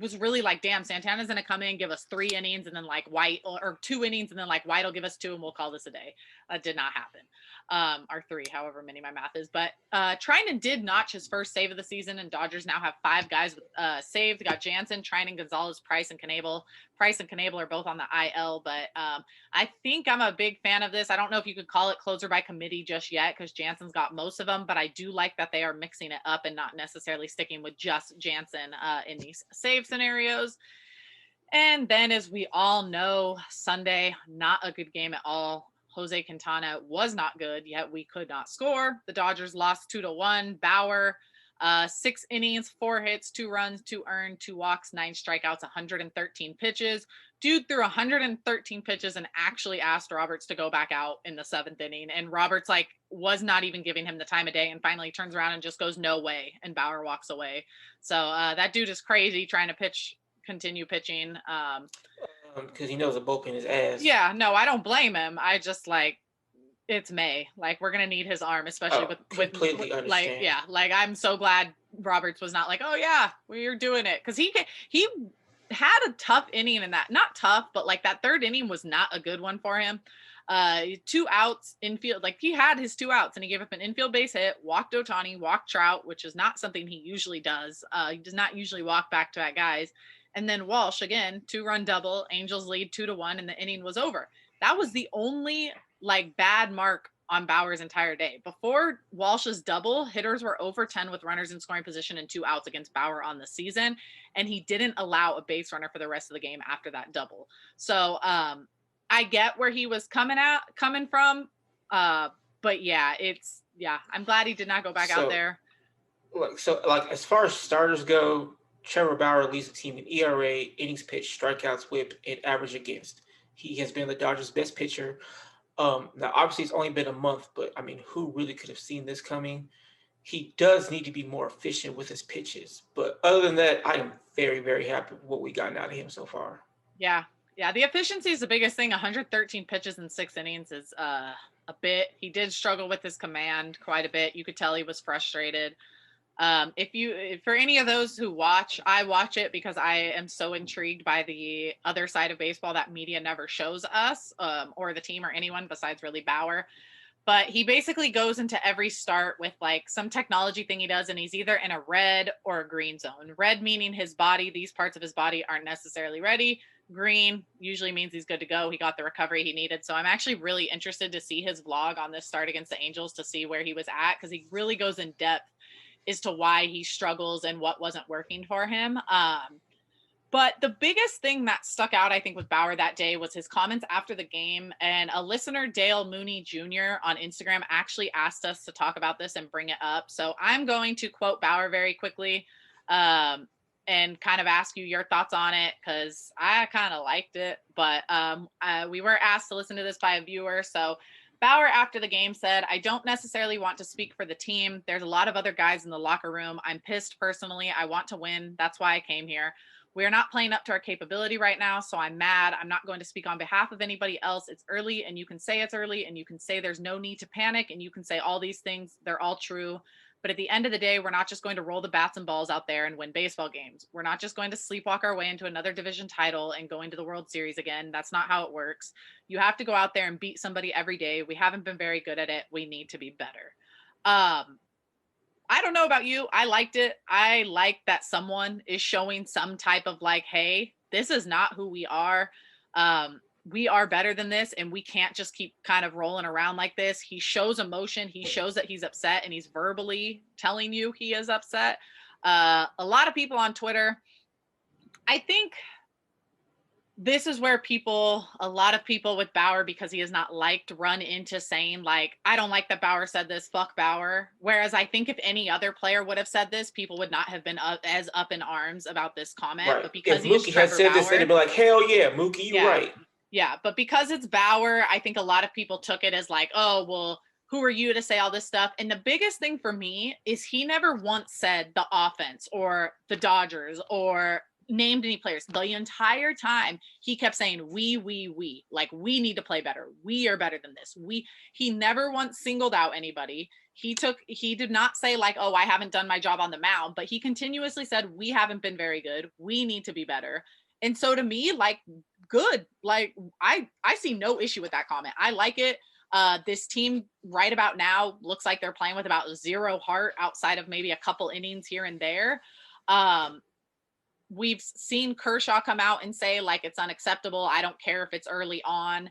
was really like, damn, Santana's going to come in, give us 3 innings, and then like White, or 2 innings, and then like White will give us 2, and we'll call this a day. That did not happen. Or 3, however many my math is. But Trinan did notch his first save of the season, and Dodgers now have 5 guys saved. They got Jansen, Trinan, Gonzalez, Price, and Knebel. Price and Knebel are both on the IL, but I think I'm a big fan of this. I don't know if you could call it closer by committee just yet, because Jansen's got most of them, but I do like that they are mixing it up and not necessarily sticking with just Jansen in these save scenarios. And then, as we all know, Sunday, not a good game at all. Jose Quintana was not good, yet we could not score. The Dodgers lost 2-1. Bauer, 6 innings, 4 hits, 2 runs, 2 earned, 2 walks, 9 strikeouts, 113 pitches. Dude threw 113 pitches and actually asked Roberts to go back out in the 7th inning. And Roberts was not even giving him the time of day, and finally turns around and just goes, no way. And Bauer walks away. So that dude is crazy trying to continue pitching. Because he knows the bullpen is ass. Yeah, no, I don't blame him. I just it's May. We're gonna need his arm, especially with I'm so glad Roberts was not like, oh yeah, we're doing it, because he had a tough inning in that. Not tough, but that 3rd inning was not a good one for him. 2 outs infield, he had his 2 outs, and he gave up an infield base hit, walked Ohtani, walked Trout, which is not something he usually does. He does not usually walk back-to-back guys. And then Walsh, again, 2-run double, Angels lead 2-1, and the inning was over. That was the only bad mark on Bauer's entire day. Before Walsh's double, hitters were over 10 with runners in scoring position and 2 outs against Bauer on the season, and he didn't allow a base runner for the rest of the game after that double. So I get where he was coming from, but yeah, I'm glad he did not go back out there. As far as starters go, Trevor Bauer leads the team in ERA, innings pitched, strikeouts, whip, and average against. He has been the Dodgers' best pitcher. Now, obviously, it's only been a month, but I mean, who really could have seen this coming? He does need to be more efficient with his pitches. But other than that, I am very, very happy with what we gotten out of him so far. Yeah. The efficiency is the biggest thing. 113 pitches in 6 innings is a bit. He did struggle with his command quite a bit. You could tell he was frustrated. For any of those who watch, I watch it because I am so intrigued by the other side of baseball that media never shows us, or the team or anyone besides really Bauer. But he basically goes into every start with some technology thing he does, and he's either in a red or a green zone. Red meaning his body, these parts of his body aren't necessarily ready. green usually means he's good to go. He got the recovery he needed. So I'm actually really interested to see his vlog on this start against the Angels to see where he was at, because he really goes in depth as to why he struggles and what wasn't working for him. But the biggest thing that stuck out, I think, with Bauer that day was his comments after the game. And a listener, Dale Mooney Jr. on Instagram, actually asked us to talk about this and bring it up. So I'm going to quote Bauer very quickly and kind of ask you your thoughts on it, because I kind of liked it. But we were asked to listen to this by a viewer. So Bauer after the game said, "I don't necessarily want to speak for the team. There's a lot of other guys in the locker room. I'm pissed personally. I want to win. That's why I came here. We are not playing up to our capability right now, so I'm mad. I'm not going to speak on behalf of anybody else. It's early, and you can say it's early, and you can say there's no need to panic, and you can say all these things. They're all true. But at the end of the day, we're not just going to roll the bats and balls out there and win baseball games. We're not just going to sleepwalk our way into another division title and go into the World Series again. That's not how it works. You have to go out there and beat somebody every day. We haven't been very good at it. We need to be better." I don't know about you. I liked it. I like that someone is showing some type of like, hey, this is not who we are. We are better than this, and we can't just keep kind of rolling around like this. He shows emotion. He shows that he's upset, and he's verbally telling you he is upset. A lot of people on Twitter, I think this is where a lot of people with Bauer, because he is not liked, run into saying like, I don't like that Bauer said this, fuck Bauer. Whereas I think if any other player would have said this, people would not have been as up in arms about this comment. Right. But because if he is Mookie had Trevor said Bauer, this, they'd be like, hell yeah, Mookie, you're right. Yeah, but because it's Bauer, I think a lot of people took it as like, oh, well, who are you to say all this stuff? And the biggest thing for me is he never once said the offense or the Dodgers or named any players. The entire time he kept saying we, like we need to play better. We are better than this. He never once singled out anybody. He did not say like, oh, I haven't done my job on the mound, but he continuously said we haven't been very good. We need to be better. And so to me, like, good. Like I see no issue with that comment. I like it. This team right about now looks like they're playing with about zero heart outside of maybe a couple innings here and there. We've seen Kershaw come out and say like it's unacceptable. I don't care if it's early on.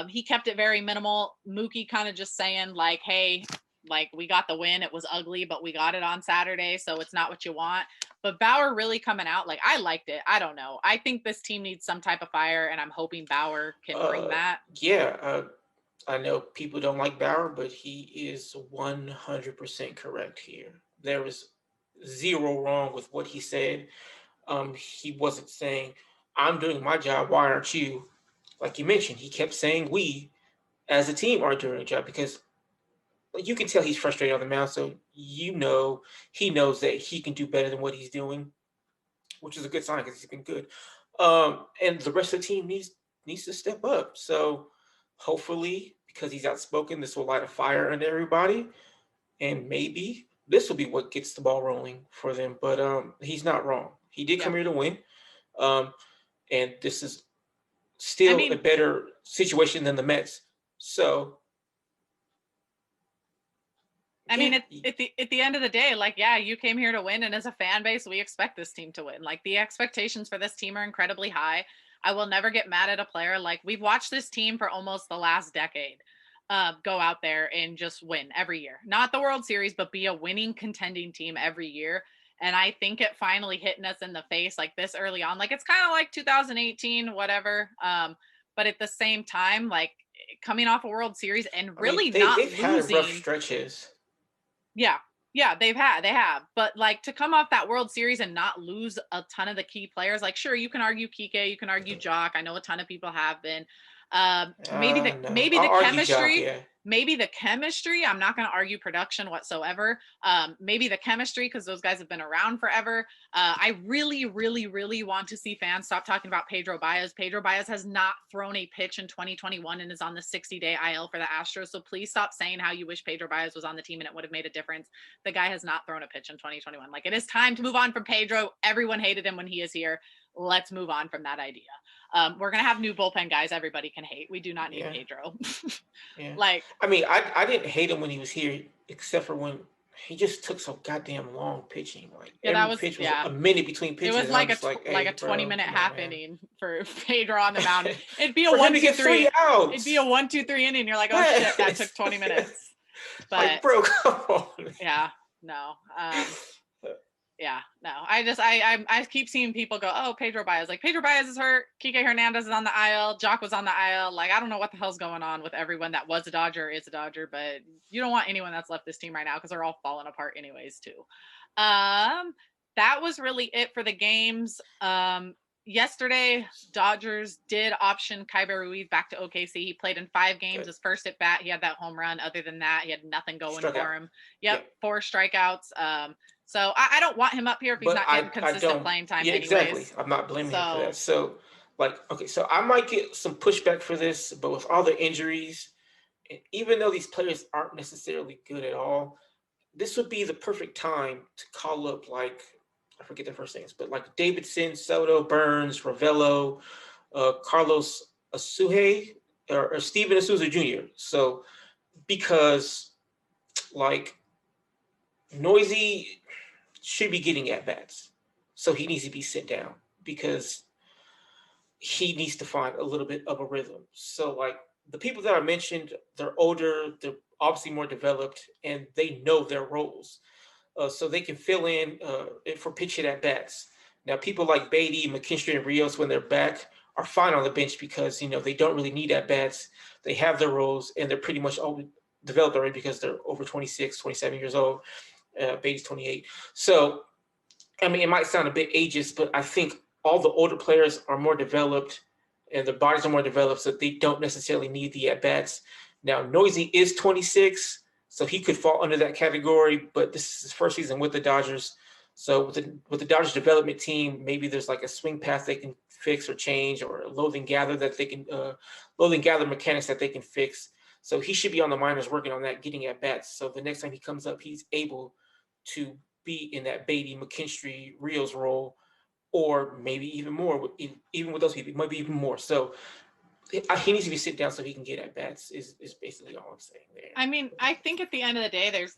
He kept it very minimal. Mookie kind of just saying like, hey, like we got the win. It was ugly, but we got it on Saturday, so it's not what you want. But Bauer really coming out, like I liked it. I don't know. I think this team needs some type of fire, and I'm hoping Bauer can bring that. Yeah, I know people don't like Bauer, but he is 100% correct here. There was zero wrong with what he said. He wasn't saying, I'm doing my job, why aren't you? Like you mentioned, he kept saying we as a team are doing a job, because you can tell he's frustrated on the mound. So he knows that he can do better than what he's doing, which is a good sign because he's been good. And the rest of the team needs to step up. So hopefully, because he's outspoken, this will light a fire under everybody, and maybe this will be what gets the ball rolling for them. But he's not wrong. He did come here to win, and this is still a better situation than the Mets. So. I mean, at the end of the day, like, yeah, you came here to win, and as a fan base, we expect this team to win. Like, the expectations for this team are incredibly high. I will never get mad at a player. Like, we've watched this team for almost the last decade go out there and just win every year. Not the World Series, but be a winning, contending team every year. And I think it finally hitting us in the face like this early on. Like, it's kind of like 2018, whatever. But at the same time, like, coming off a World Series and really they've losing. Had rough stretches. Yeah, they have. But like to come off that World Series and not lose a ton of the key players, like sure, you can argue Kike, you can argue Jock. I know a ton of people have been. Maybe the chemistry. Jock, yeah. Maybe the chemistry. I'm not going to argue production whatsoever. Maybe the chemistry, because those guys have been around forever. I really, really, really want to see fans stop talking about Pedro Baez. Pedro Baez has not thrown a pitch in 2021 and is on the 60-day IL for the Astros. So please stop saying how you wish Pedro Baez was on the team and it would have made a difference. The guy has not thrown a pitch in 2021. Like, it is time to move on from Pedro. Everyone hated him when he is here. Let's move on from that idea. We're going to have new bullpen guys everybody can hate. We do not need Pedro. Like, I mean, I didn't hate him when he was here, except for when he just took so goddamn long pitching. Like Yeah, that every was pitch was a minute between It pitches. was And like I'm just like, like a hey, 20-minute come on, half man. inning for Pedro on the mound. It'd be a For him 1, to 2, get 3. 3 outs. It'd be a 1, 2, 3 inning. You're like, oh shit, that took 20 minutes. But like, bro, come on. Yeah, no. Yeah, no. I keep seeing people go, oh, Pedro Baez. Like, Pedro Baez is hurt. Kike Hernandez is on the IL. Jock was on the IL. Like, I don't know what the hell's going on with everyone that was a Dodger or is a Dodger, but you don't want anyone that's left this team right now because they're all falling apart anyways, too. That was really it for the games. Yesterday, Dodgers did option Kyber Ruiz back to OKC. He played in 5 games. His first at bat, he had that home run. Other than that, he had nothing going for him. Yep, 4 strikeouts. So I don't want him up here if he's not getting consistent playing time. Yeah, anyways. exactly. I'm not blaming him for that. So, like, okay, so I might get some pushback for this, but with all the injuries, and even though these players aren't necessarily good at all, this would be the perfect time to call up, like, I forget their first names, but like Davidson, Soto, Burns, Ravello, Carlos Asuhe, or Steven Asuza Jr. So, because, like, Noisy should be getting at bats, so he needs to be sent down because he needs to find a little bit of a rhythm. So, like, the people that I mentioned, they're older, they're obviously more developed, and they know their roles, so they can fill in for pitch hit at bats. Now, people like Beatty, McKinstry, and Rios, when they're back, are fine on the bench because they don't really need at bats. They have their roles, and they're pretty much all developed already because they're over 26, 27 years old. Beatty's 28. So, I mean, it might sound a bit ageist, but I think all the older players are more developed and their bodies are more developed, so they don't necessarily need the at-bats. Now, Noisy is 26, so he could fall under that category, but this is his first season with the Dodgers. So with the Dodgers development team, maybe there's like a swing path they can fix or change, or a load and gather that they can load and gather mechanics that they can fix. So he should be on the minors working on that, getting at bats. So the next time he comes up, he's able to be in that Beatty, McKinstry, Rios role, or maybe even more, even with those people, maybe even more. So he needs to be sit down so he can get at bats is basically all I'm saying there. I mean, I think at the end of the day, there's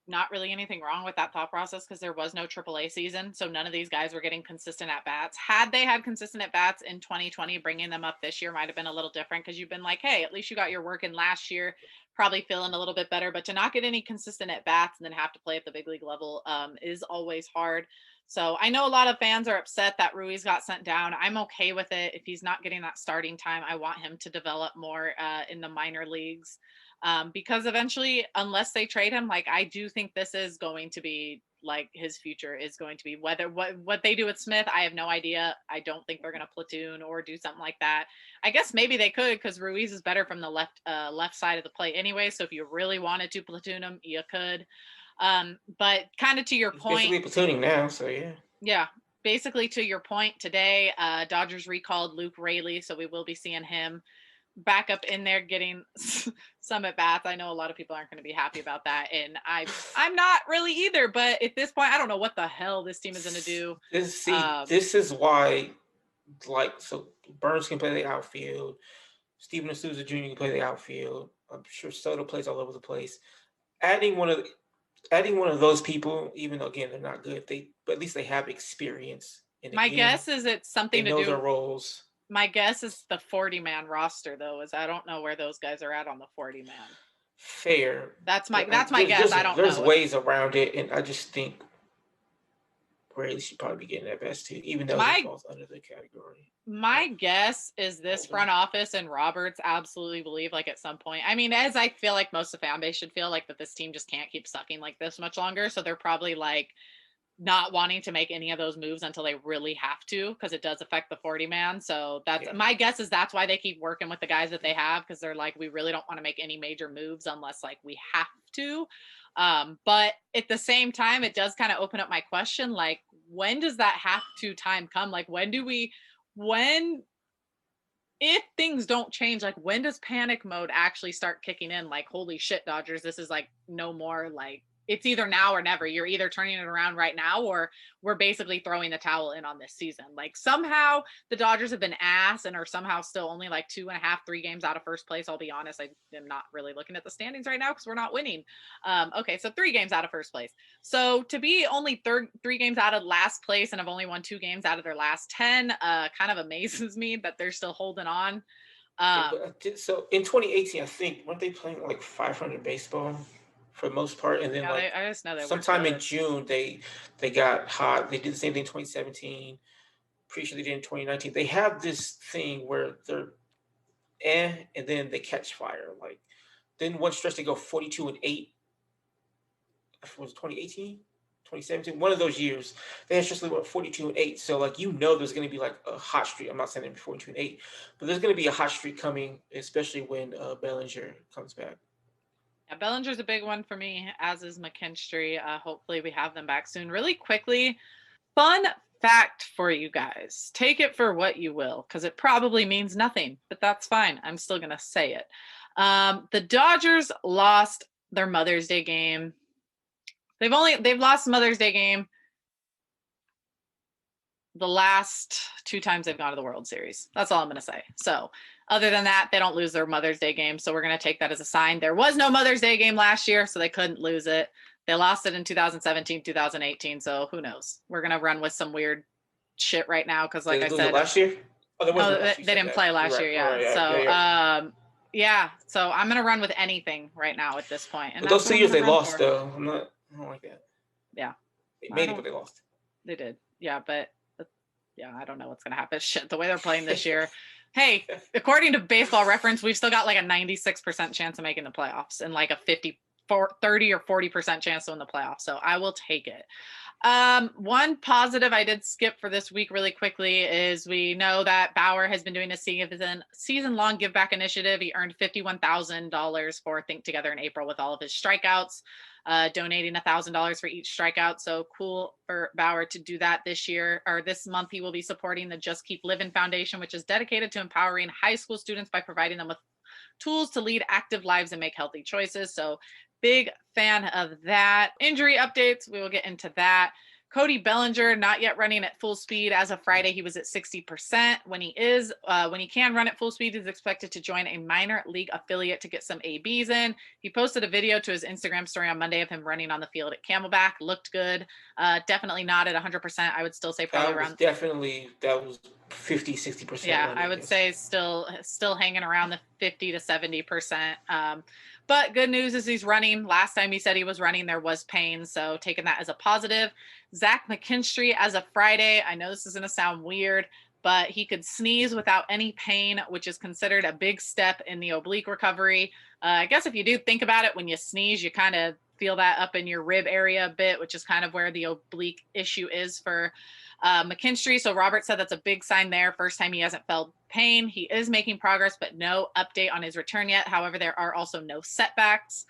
not really anything wrong with that thought process because there was no AAA season. So none of these guys were getting consistent at bats. Had they had consistent at bats in 2020, bringing them up this year might have been a little different because you've been like, hey, at least you got your work in last year, probably feeling a little bit better. But to not get any consistent at bats and then have to play at the big league level is always hard. So I know a lot of fans are upset that Ruiz got sent down. I'm okay with it. If he's not getting that starting time, I want him to develop more in the minor leagues. Because eventually, unless they trade him, like, I do think this is going to be like his future is going to be whether what they do with Smith. I have no idea. I don't think they're going to platoon or do something like that. I guess maybe they could because Ruiz is better from the left side of the plate anyway. So if you really wanted to platoon him, you could. But kind of to your point, basically platooning now. So yeah. Basically to your point today, Dodgers recalled Luke Raley, so we will be seeing him back up in there getting some at bats. I know a lot of people aren't going to be happy about that, and I'm not really either. But at this point, I don't know what the hell this team is going to do. This is why, like, so Burns can play the outfield, Steven Asuza Jr. can play the outfield. I'm sure Soto plays all over the place. Adding one of those people, even though again they're not good, but at least they have experience. My guess is it's something to do their roles. My guess is the 40-man roster, though, is I don't know where those guys are at on the 40-man. Fair. That's my guess. I don't know. There's ways around it, and I just think Rayleigh should probably be getting that best too, even though he falls under the category. My guess is this front office and Roberts absolutely believe, like, at some point. I mean, as I feel like most of the fan base should feel like that this team just can't keep sucking like this much longer. So they're probably like not wanting to make any of those moves until they really have to, because it does affect the 40-man. So that's my guess is that's why they keep working with the guys that they have, because they're like, we really don't want to make any major moves unless like we have to. But at the same time, it does kind of open up my question, like, when does that have to time come? Like, if things don't change, like, when does panic mode actually start kicking in? Like, holy shit, Dodgers, this is like no more like it's either now or never. You're either turning it around right now, or we're basically throwing the towel in on this season. Like somehow the Dodgers have been ass and are somehow still only like 2.5, 3 games out of first place. I'll be honest. I am not really looking at the standings right now because we're not winning. Okay. So 3 games out of first place. So to be only 3 games out of last place and have only won 2 games out of their last 10, kind of amazes me that they're still holding on. So in 2018, I think, weren't they playing like 500 baseball for the most part? And then yeah, I just know they sometime in June, they got hot. They did the same thing in 2017. Pretty sure they did in 2019. They have this thing where they're and then they catch fire. Like then one stretch they go 42-8. Was it 2018? 2017, one of those years, they had just went 42-8. So like there's going to be like a hot streak. I'm not saying it'll be 42-8, but there's going to be a hot streak coming, especially when Bellinger comes back. Yeah, Bellinger's a big one for me, as is McKinstry. Hopefully we have them back soon. Really quickly, fun fact for you guys. Take it for what you will, because it probably means nothing, but that's fine. I'm still going to say it. The Dodgers lost their Mother's Day game. They've lost Mother's Day game the last 2 times they've gone to the World Series. That's all I'm going to say. So other than that, they don't lose their Mother's Day game. So we're going to take that as a sign. There was no Mother's Day game last year, so they couldn't lose it. They lost it in 2017, 2018. So who knows? We're going to run with some weird shit right now. Cause like I said, last year? They didn't play last year. Yeah. Right, so, yeah. So I'm going to run with anything right now at this point. And but those 2 years they lost though. I don't like that. Yeah. They made it, but they lost. They did. Yeah. But yeah, I don't know what's going to happen. Shit, the way they're playing this year. Hey, according to Baseball Reference, we've still got like a 96% chance of making the playoffs and like a 30 or 40% chance to win the playoffs. So I will take it. One positive I did skip for this week really quickly is we know that Bauer has been doing a season-long give back initiative. He earned $51,000 for Think Together in April with all of his strikeouts, donating $1,000 for each strikeout. So cool for Bauer to do that this year, or this month. He will be supporting the Just Keep Living Foundation, which is dedicated to empowering high school students by providing them with tools to lead active lives and make healthy choices. So big fan of that. Injury updates, we will get into that. Cody Bellinger, not yet running at full speed. As of Friday, he was at 60%. When he can run at full speed, he's expected to join a minor league affiliate to get some ABs in. He posted a video to his Instagram story on Monday of him running on the field at Camelback. Looked good. Definitely not at 100%. I would still say probably around. That was 50, 60%. Yeah, I would say still hanging around the 50 to 70%. But good news is he's running. Last time he said he was running, there was pain. So taking that as a positive. Zach McKinstry, as of Friday, I know this is going to sound weird, but he could sneeze without any pain, which is considered a big step in the oblique recovery. I guess if you do think about it, when you sneeze, you kind of feel that up in your rib area a bit, which is kind of where the oblique issue is for McKinstry. So Robert said that's a big sign there. First time he hasn't felt pain. He is making progress, but no update on his return yet. However, there are also no setbacks.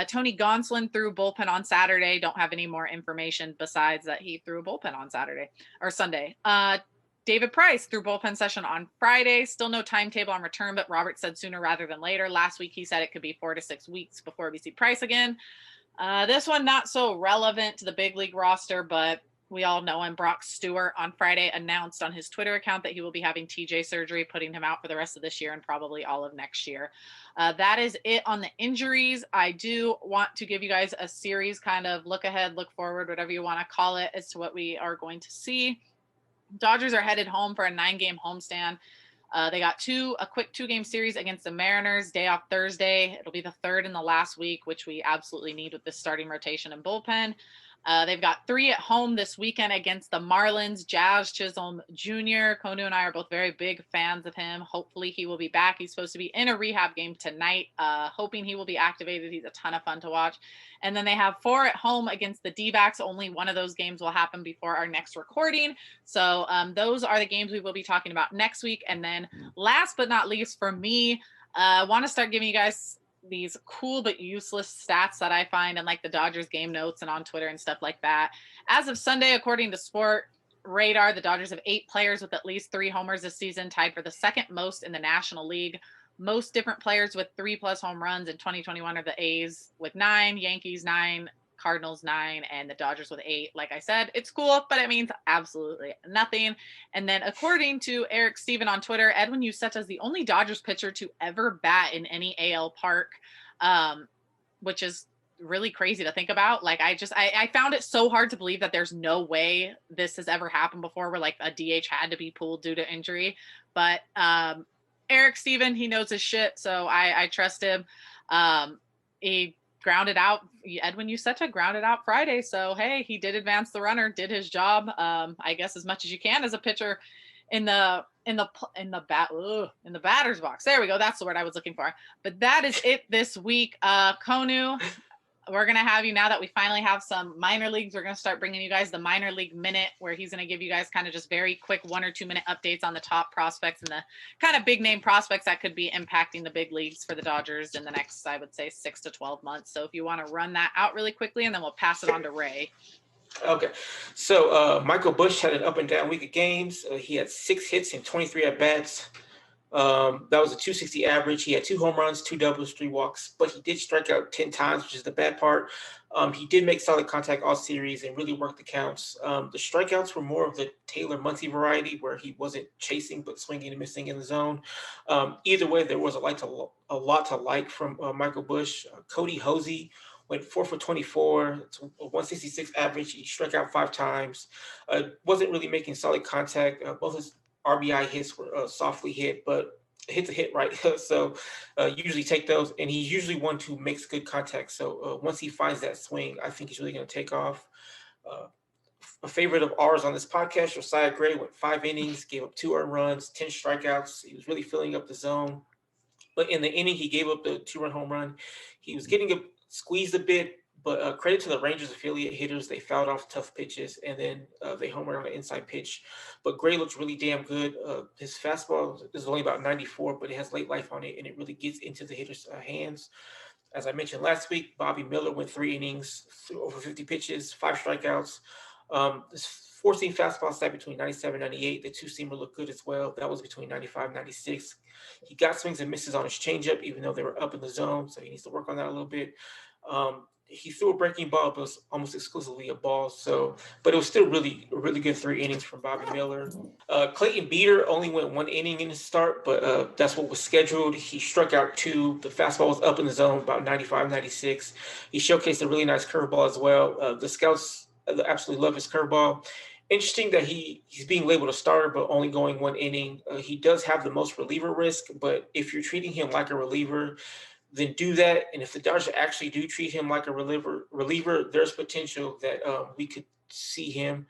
Tony Gonsolin threw bullpen on Saturday. Don't have any more information besides that he threw a bullpen on Saturday or Sunday. David Price threw bullpen session on Friday. Still no timetable on return, but Robert said sooner rather than later. Last week, he said it could be 4 to 6 weeks before we see Price again. This one, not so relevant to the big league roster, but we all know him. Brock Stewart on Friday announced on his Twitter account that he will be having TJ surgery, putting him out for the rest of this year and probably all of next year. That is it on the injuries. I do want to give you guys a series kind of look ahead, look forward, whatever you want to call it, as to what we are going to see. Dodgers are headed home for a 9-game homestand. They got a quick 2-game series against the Mariners, day off Thursday. It'll be the third in the last week, which we absolutely need with this starting rotation and bullpen. They've got 3 at home this weekend against the Marlins. Jazz Chisholm Jr. Konu and I are both very big fans of him. Hopefully he will be back. He's supposed to be in a rehab game tonight. Hoping he will be activated. He's a ton of fun to watch. And then they have 4 at home against the D-backs. Only one of those games will happen before our next recording. So those are the games we will be talking about next week. And then last but not least for me, I want to start giving you guys these cool but useless stats that I find in like the Dodgers game notes and on Twitter and stuff like that. As of Sunday, according to Sport Radar, the Dodgers have 8 players with at least 3 homers this season, tied for the second most in the National League. Most different players with 3+ home runs in 2021 are the A's with 9, Yankees 9, Cardinals 9, and the Dodgers with 8. Like I said, it's cool, but it means absolutely nothing. And then according to Eric Steven on Twitter, Edwin Uceta is the only Dodgers pitcher to ever bat in any AL park, which is really crazy to think about. Like I found it so hard to believe that there's no way this has ever happened before where like a DH had to be pulled due to injury. But Eric Steven, he knows his shit, so I trust him. He grounded out Edwin Uceta grounded out Friday, so hey, he did advance the runner, did his job. I guess as much as you can as a pitcher in the batter's box. There we go. That's the word I was looking for. But that is it this week. Konu, we're going to have you, now that we finally have some minor leagues, we're going to start bringing you guys the minor league minute, where he's going to give you guys kind of just very quick 1 or 2 minute updates on the top prospects and the kind of big name prospects that could be impacting the big leagues for the Dodgers in the next, I would say, 6 to 12 months. So if you want to run that out really quickly, and then we'll pass it on to Ray. Okay, so Michael Busch had an up and down week of games. He had 6 hits and 23 at bats. That was a 260 average. He had 2 home runs, 2 doubles, 3 walks, but he did strike out 10 times, which is the bad part. He did make solid contact all series and really worked the counts. The strikeouts were more of the Taylor Muncy variety, where he wasn't chasing but swinging and missing in the zone. Either way, there was a lot to like from Michael Busch. Cody Hosey went 4 for 24, 166 average. He struck out 5 times. Wasn't really making solid contact. Both his RBI hits were softly hit, but hit's a hit, right? So usually take those, and he's usually one who makes good contact. So once he finds that swing, I think he's really going to take off. A favorite of ours on this podcast, Josiah Gray, went 5 innings, gave up 2 earned runs, 10 strikeouts. He was really filling up the zone. But in the inning, he gave up the 2-run home run. He was getting squeezed a bit, but credit to the Rangers affiliate hitters. They fouled off tough pitches, and then they homered on an inside pitch. But Gray looks really damn good. His fastball is only about 94, but it has late life on it, and it really gets into the hitter's hands. As I mentioned last week, Bobby Miller went 3 innings, threw over 50 pitches, 5 strikeouts. This 4-seam fastball sat between 97 and 98. The 2-seamer looked good as well. That was between 95 and 96. He got swings and misses on his changeup, even though they were up in the zone, so he needs to work on that a little bit. He threw a breaking ball, but it was almost exclusively a ball. But it was still really good 3 innings from Bobby Miller. Clayton Beeter only went 1 inning in his start, but that's what was scheduled. He struck out 2. The fastball was up in the zone, about 95, 96. He showcased a really nice curveball as well. The scouts absolutely love his curveball. Interesting that he's being labeled a starter, but only going 1 inning. He does have the most reliever risk, but if you're treating him like a reliever, then do that. And if the Dodgers actually do treat him like a reliever, there's potential that we could see him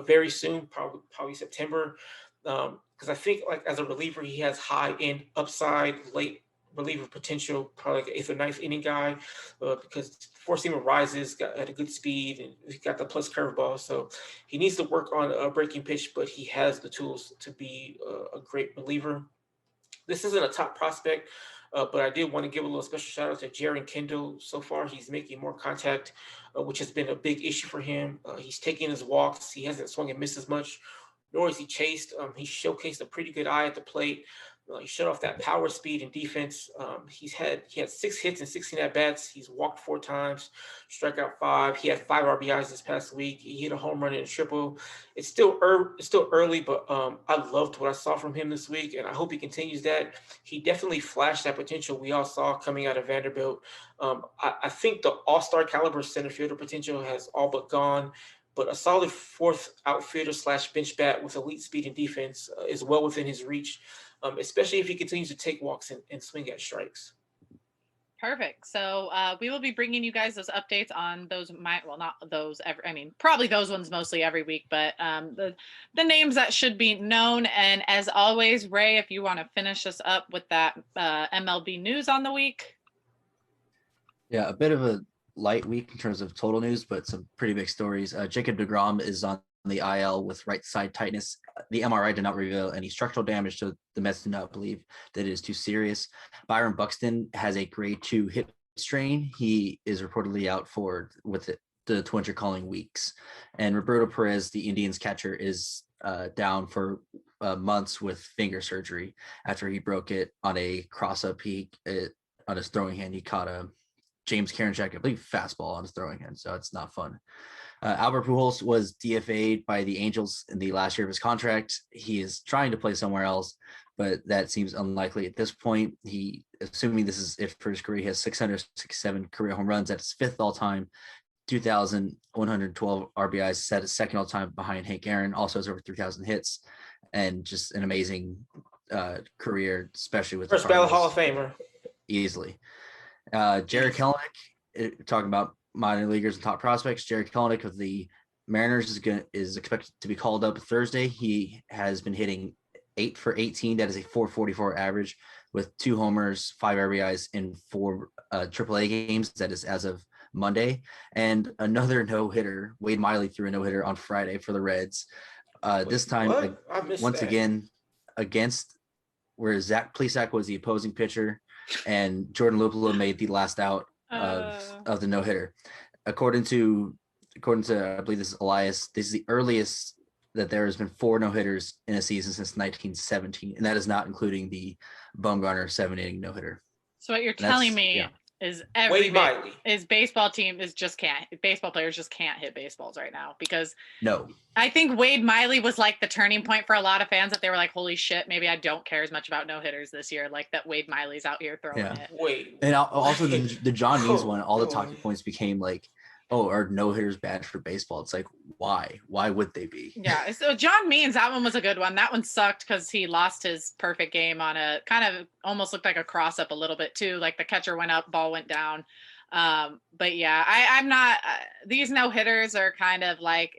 very soon, probably September. Because I think like as a reliever, he has high end upside, late reliever potential, probably like an 8th or 9th inning guy, because 4-seamer rises at a good speed, and he's got the plus curveball. So he needs to work on a breaking pitch, but he has the tools to be a great reliever. This isn't a top prospect, but I did want to give a little special shout out to Jaron Kendall. So far, he's making more contact, which has been a big issue for him. He's taking his walks. He hasn't swung and missed as much, nor has he chased. He showcased a pretty good eye at the plate. He shut off that power, speed, and defense. He had 6 hits and 16 at bats. He's walked 4 times, struck out 5. He had 5 RBIs this past week. He hit a home run and a triple. It's still early, but I loved what I saw from him this week, and I hope he continues that. He definitely flashed that potential we all saw coming out of Vanderbilt. I think the all-star caliber center fielder potential has all but gone, but a solid 4th outfielder / bench bat with elite speed and defense is well within his reach. Especially if he continues to take walks and swing at strikes. Perfect. So we will be bringing you guys those updates on those. Probably those ones mostly every week, but the names that should be known. And as always, Ray, if you want to finish us up with that MLB news on the week. Yeah, a bit of a light week in terms of total news, but some pretty big stories. Jacob deGrom is on the IL with right side tightness. The MRI did not reveal any structural damage, so the Mets do not believe that it is too serious. Byron Buxton has a grade 2 hip strain. He is reportedly out with the Twins are calling weeks. And Roberto Perez, the Indians catcher, is down for months with finger surgery after he broke it on a cross-up. On his throwing hand, he caught James Karinchak, I believe, fastball on his throwing hand. So it's not fun. Albert Pujols was DFA'd by the Angels in the last year of his contract. He is trying to play somewhere else, but that seems unlikely at this point. Assuming this is it for his career, he has 667 career home runs. That's fifth all time. 2,112 RBIs, set a second all time behind Hank Aaron. Also has over 3,000 hits, and just an amazing career, especially with first ballot Hall of Famer, easily. Jared Kelenic, talking about minor leaguers and top prospects. Jared Kelenic of the Mariners is expected to be called up Thursday. He has been hitting 8 for 18. That is a 444 average with 2 homers, 5 RBIs in 4 AAA games. That is as of Monday. And another no-hitter. Wade Miley threw a no-hitter on Friday for the Reds. This time, once again, against where Zach Plesac was the opposing pitcher, and Jordan Luplow made the last out of the no-hitter. According to I believe this is Elias, this is the earliest that there has been 4 no-hitters in a season since 1917, and that is not including the Bumgarner 7-inning no-hitter. So what you're telling me is baseball players just can't hit baseballs right now, because no, I think Wade Miley was like the turning point for a lot of fans, that they were like, holy shit, maybe I don't care as much about no hitters this year, like that Wade Miley's out here throwing it. And also the John Means one, all the talking points became like, oh, are no hitters bad for baseball? It's like, why would they be? Yeah, so John Means, that one was a good one. That one sucked because he lost his perfect game on a kind of almost looked like a cross up a little bit too, like the catcher went up, ball went down. But yeah, I'm not these no hitters are kind of like,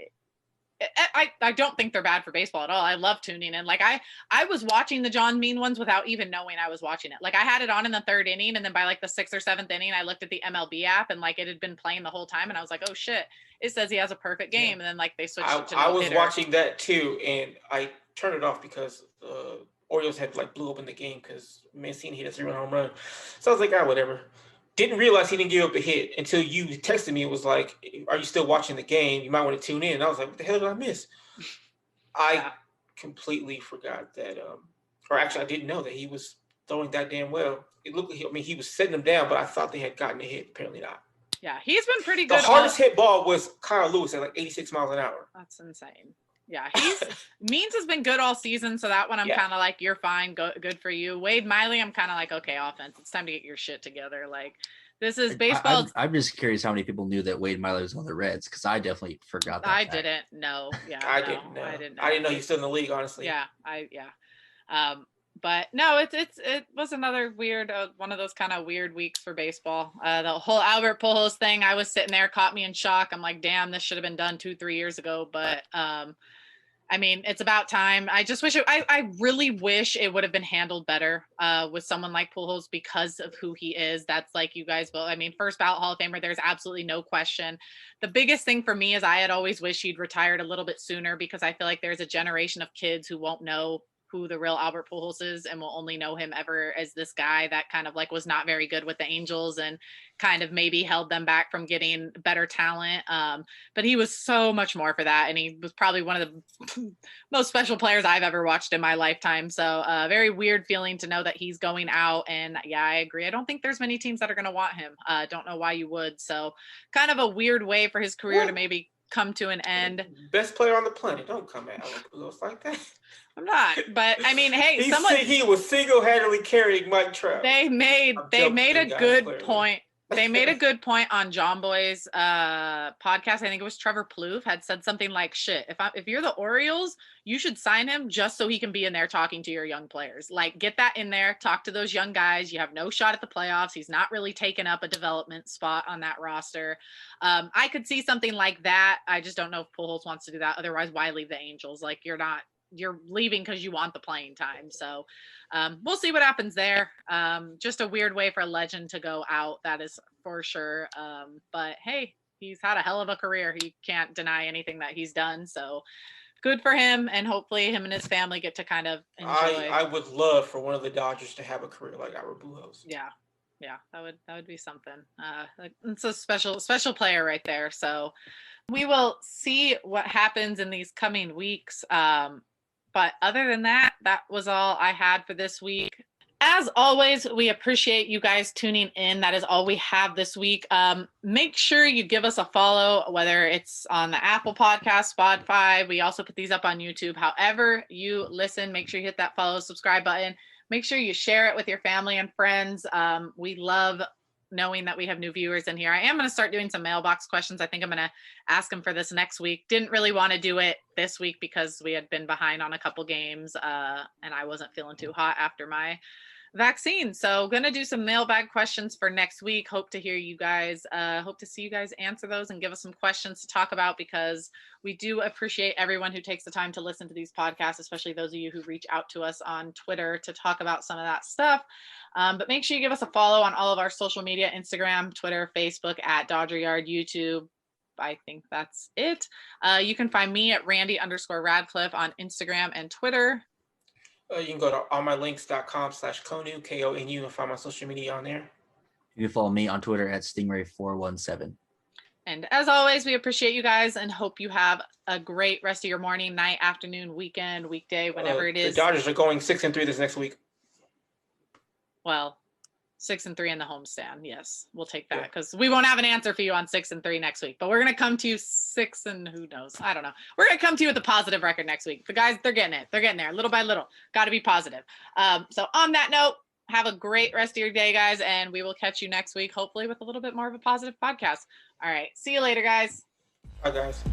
I don't think they're bad for baseball at all. I love tuning in. Like I was watching the John Mean ones without even knowing I was watching it. Like I had it on in the 3rd inning, and then by like the 6th or 7th inning, I looked at the MLB app, and like it had been playing the whole time, and I was like, oh shit, it says he has a perfect game. And then like they switched it to I was watching that too, and I turned it off because Orioles had like blew up in the game because Mancini hit a 3-run home run. So I was like, whatever. Didn't realize he didn't give up a hit until you texted me. It was like, are you still watching the game? You might want to tune in. And I was like, what the hell did I miss? I completely forgot that, or actually I didn't know that he was throwing that damn well. It looked like he was setting them down, but I thought they had gotten a hit. Apparently not. Yeah, he's been pretty good. The hardest hit ball was Kyle Lewis at like 86 miles an hour. That's insane. Yeah, Means has been good all season, so that one I'm kind of like, you're fine, good for you. Wade Miley, I'm kind of like, okay, offense, it's time to get your shit together. Like, this is baseball. I'm just curious how many people knew that Wade Miley was on the Reds, because I definitely forgot that. I didn't know. Yeah, I didn't know. I didn't know he was still in the league, honestly. Yeah, but no, it was another weird one of those kind of weird weeks for baseball. The whole Albert Pujols thing, I was sitting there, caught me in shock. I'm like, damn, this should have been done 2-3 years ago. But I mean, it's about time. I just wish I really wish it would have been handled better with someone like Pujols, because of who he is. That's like, you guys will. I mean, first ballot Hall of Famer, there's absolutely no question. The biggest thing for me is I had always wished he'd retired a little bit sooner, because I feel like there's a generation of kids who won't know who the real Albert Pujols is, and will only know him ever as this guy that kind of like was not very good with the Angels and kind of maybe held them back from getting better talent. But he was so much more for that. And he was probably one of the most special players I've ever watched in my lifetime. So very weird feeling to know that he's going out. And yeah, I agree. I don't think there's many teams that are going to want him. Don't know why you would. So kind of a weird way for his career to maybe come to an end. Best player on the planet. Don't come at Albert Pujols like that. I'm not, but I mean, hey, he was single-handedly carrying Mike Trout. They made a good point. They made a good point on John Boy's podcast. I think it was Trevor Plouffe had said something like, shit, if you're the Orioles, you should sign him just so he can be in there talking to your young players. Like, get that in there, talk to those young guys. You have no shot at the playoffs. He's not really taken up a development spot on that roster. I could see something like that. I just don't know if Pujols wants to do that. Otherwise, why leave the Angels? Like, you're leaving because you want the playing time. So we'll see what happens there. Just a weird way for a legend to go out, that is for sure. But hey, he's had a hell of a career. He can't deny anything that he's done. So good for him. And hopefully him and his family get to kind of enjoy. I would love for one of the Dodgers to have a career like Albert Pujols. Yeah. Yeah, that would be something. It's a special player right there. So we will see what happens in these coming weeks. But other than that, that was all I had for this week. As always, we appreciate you guys tuning in. That is all we have this week. Make sure you give us a follow, whether it's on the Apple Podcast, Spotify. We also put these up on YouTube. However you listen, make sure you hit that follow, subscribe button. Make sure you share it with your family and friends. We love knowing that we have new viewers in here. I am going to start doing some mailbox questions. I think I'm going to ask them for this next week. Didn't really want to do it this week because we had been behind on a couple games and I wasn't feeling too hot after my vaccine. So going to do some mailbag questions for next week. Hope to hear you guys, hope to see you guys answer those and give us some questions to talk about, because we do appreciate everyone who takes the time to listen to these podcasts, especially those of you who reach out to us on Twitter to talk about some of that stuff. But make sure you give us a follow on all of our social media, Instagram, Twitter, Facebook, at Dodger Yard, YouTube. I think that's it. You can find me at Randi_Radcliffe on Instagram and Twitter. You can go to allmylinks.com/Konu, Konu, and find my social media on there. You can follow me on Twitter at Stingray417. And as always, we appreciate you guys and hope you have a great rest of your morning, night, afternoon, weekend, weekday, whenever it is. The Dodgers are going 6-3 this next week. Well, 6-3 in the homestand. Yes, we'll take that because we won't have an answer for you on 6-3 next week. But we're gonna come to you 6 and who knows? I don't know. We're gonna come to you with a positive record next week. The guys, they're getting it. They're getting there little by little. Got to be positive. So on that note, have a great rest of your day, guys, and we will catch you next week, hopefully with a little bit more of a positive podcast. All right, see you later, guys. Bye, guys.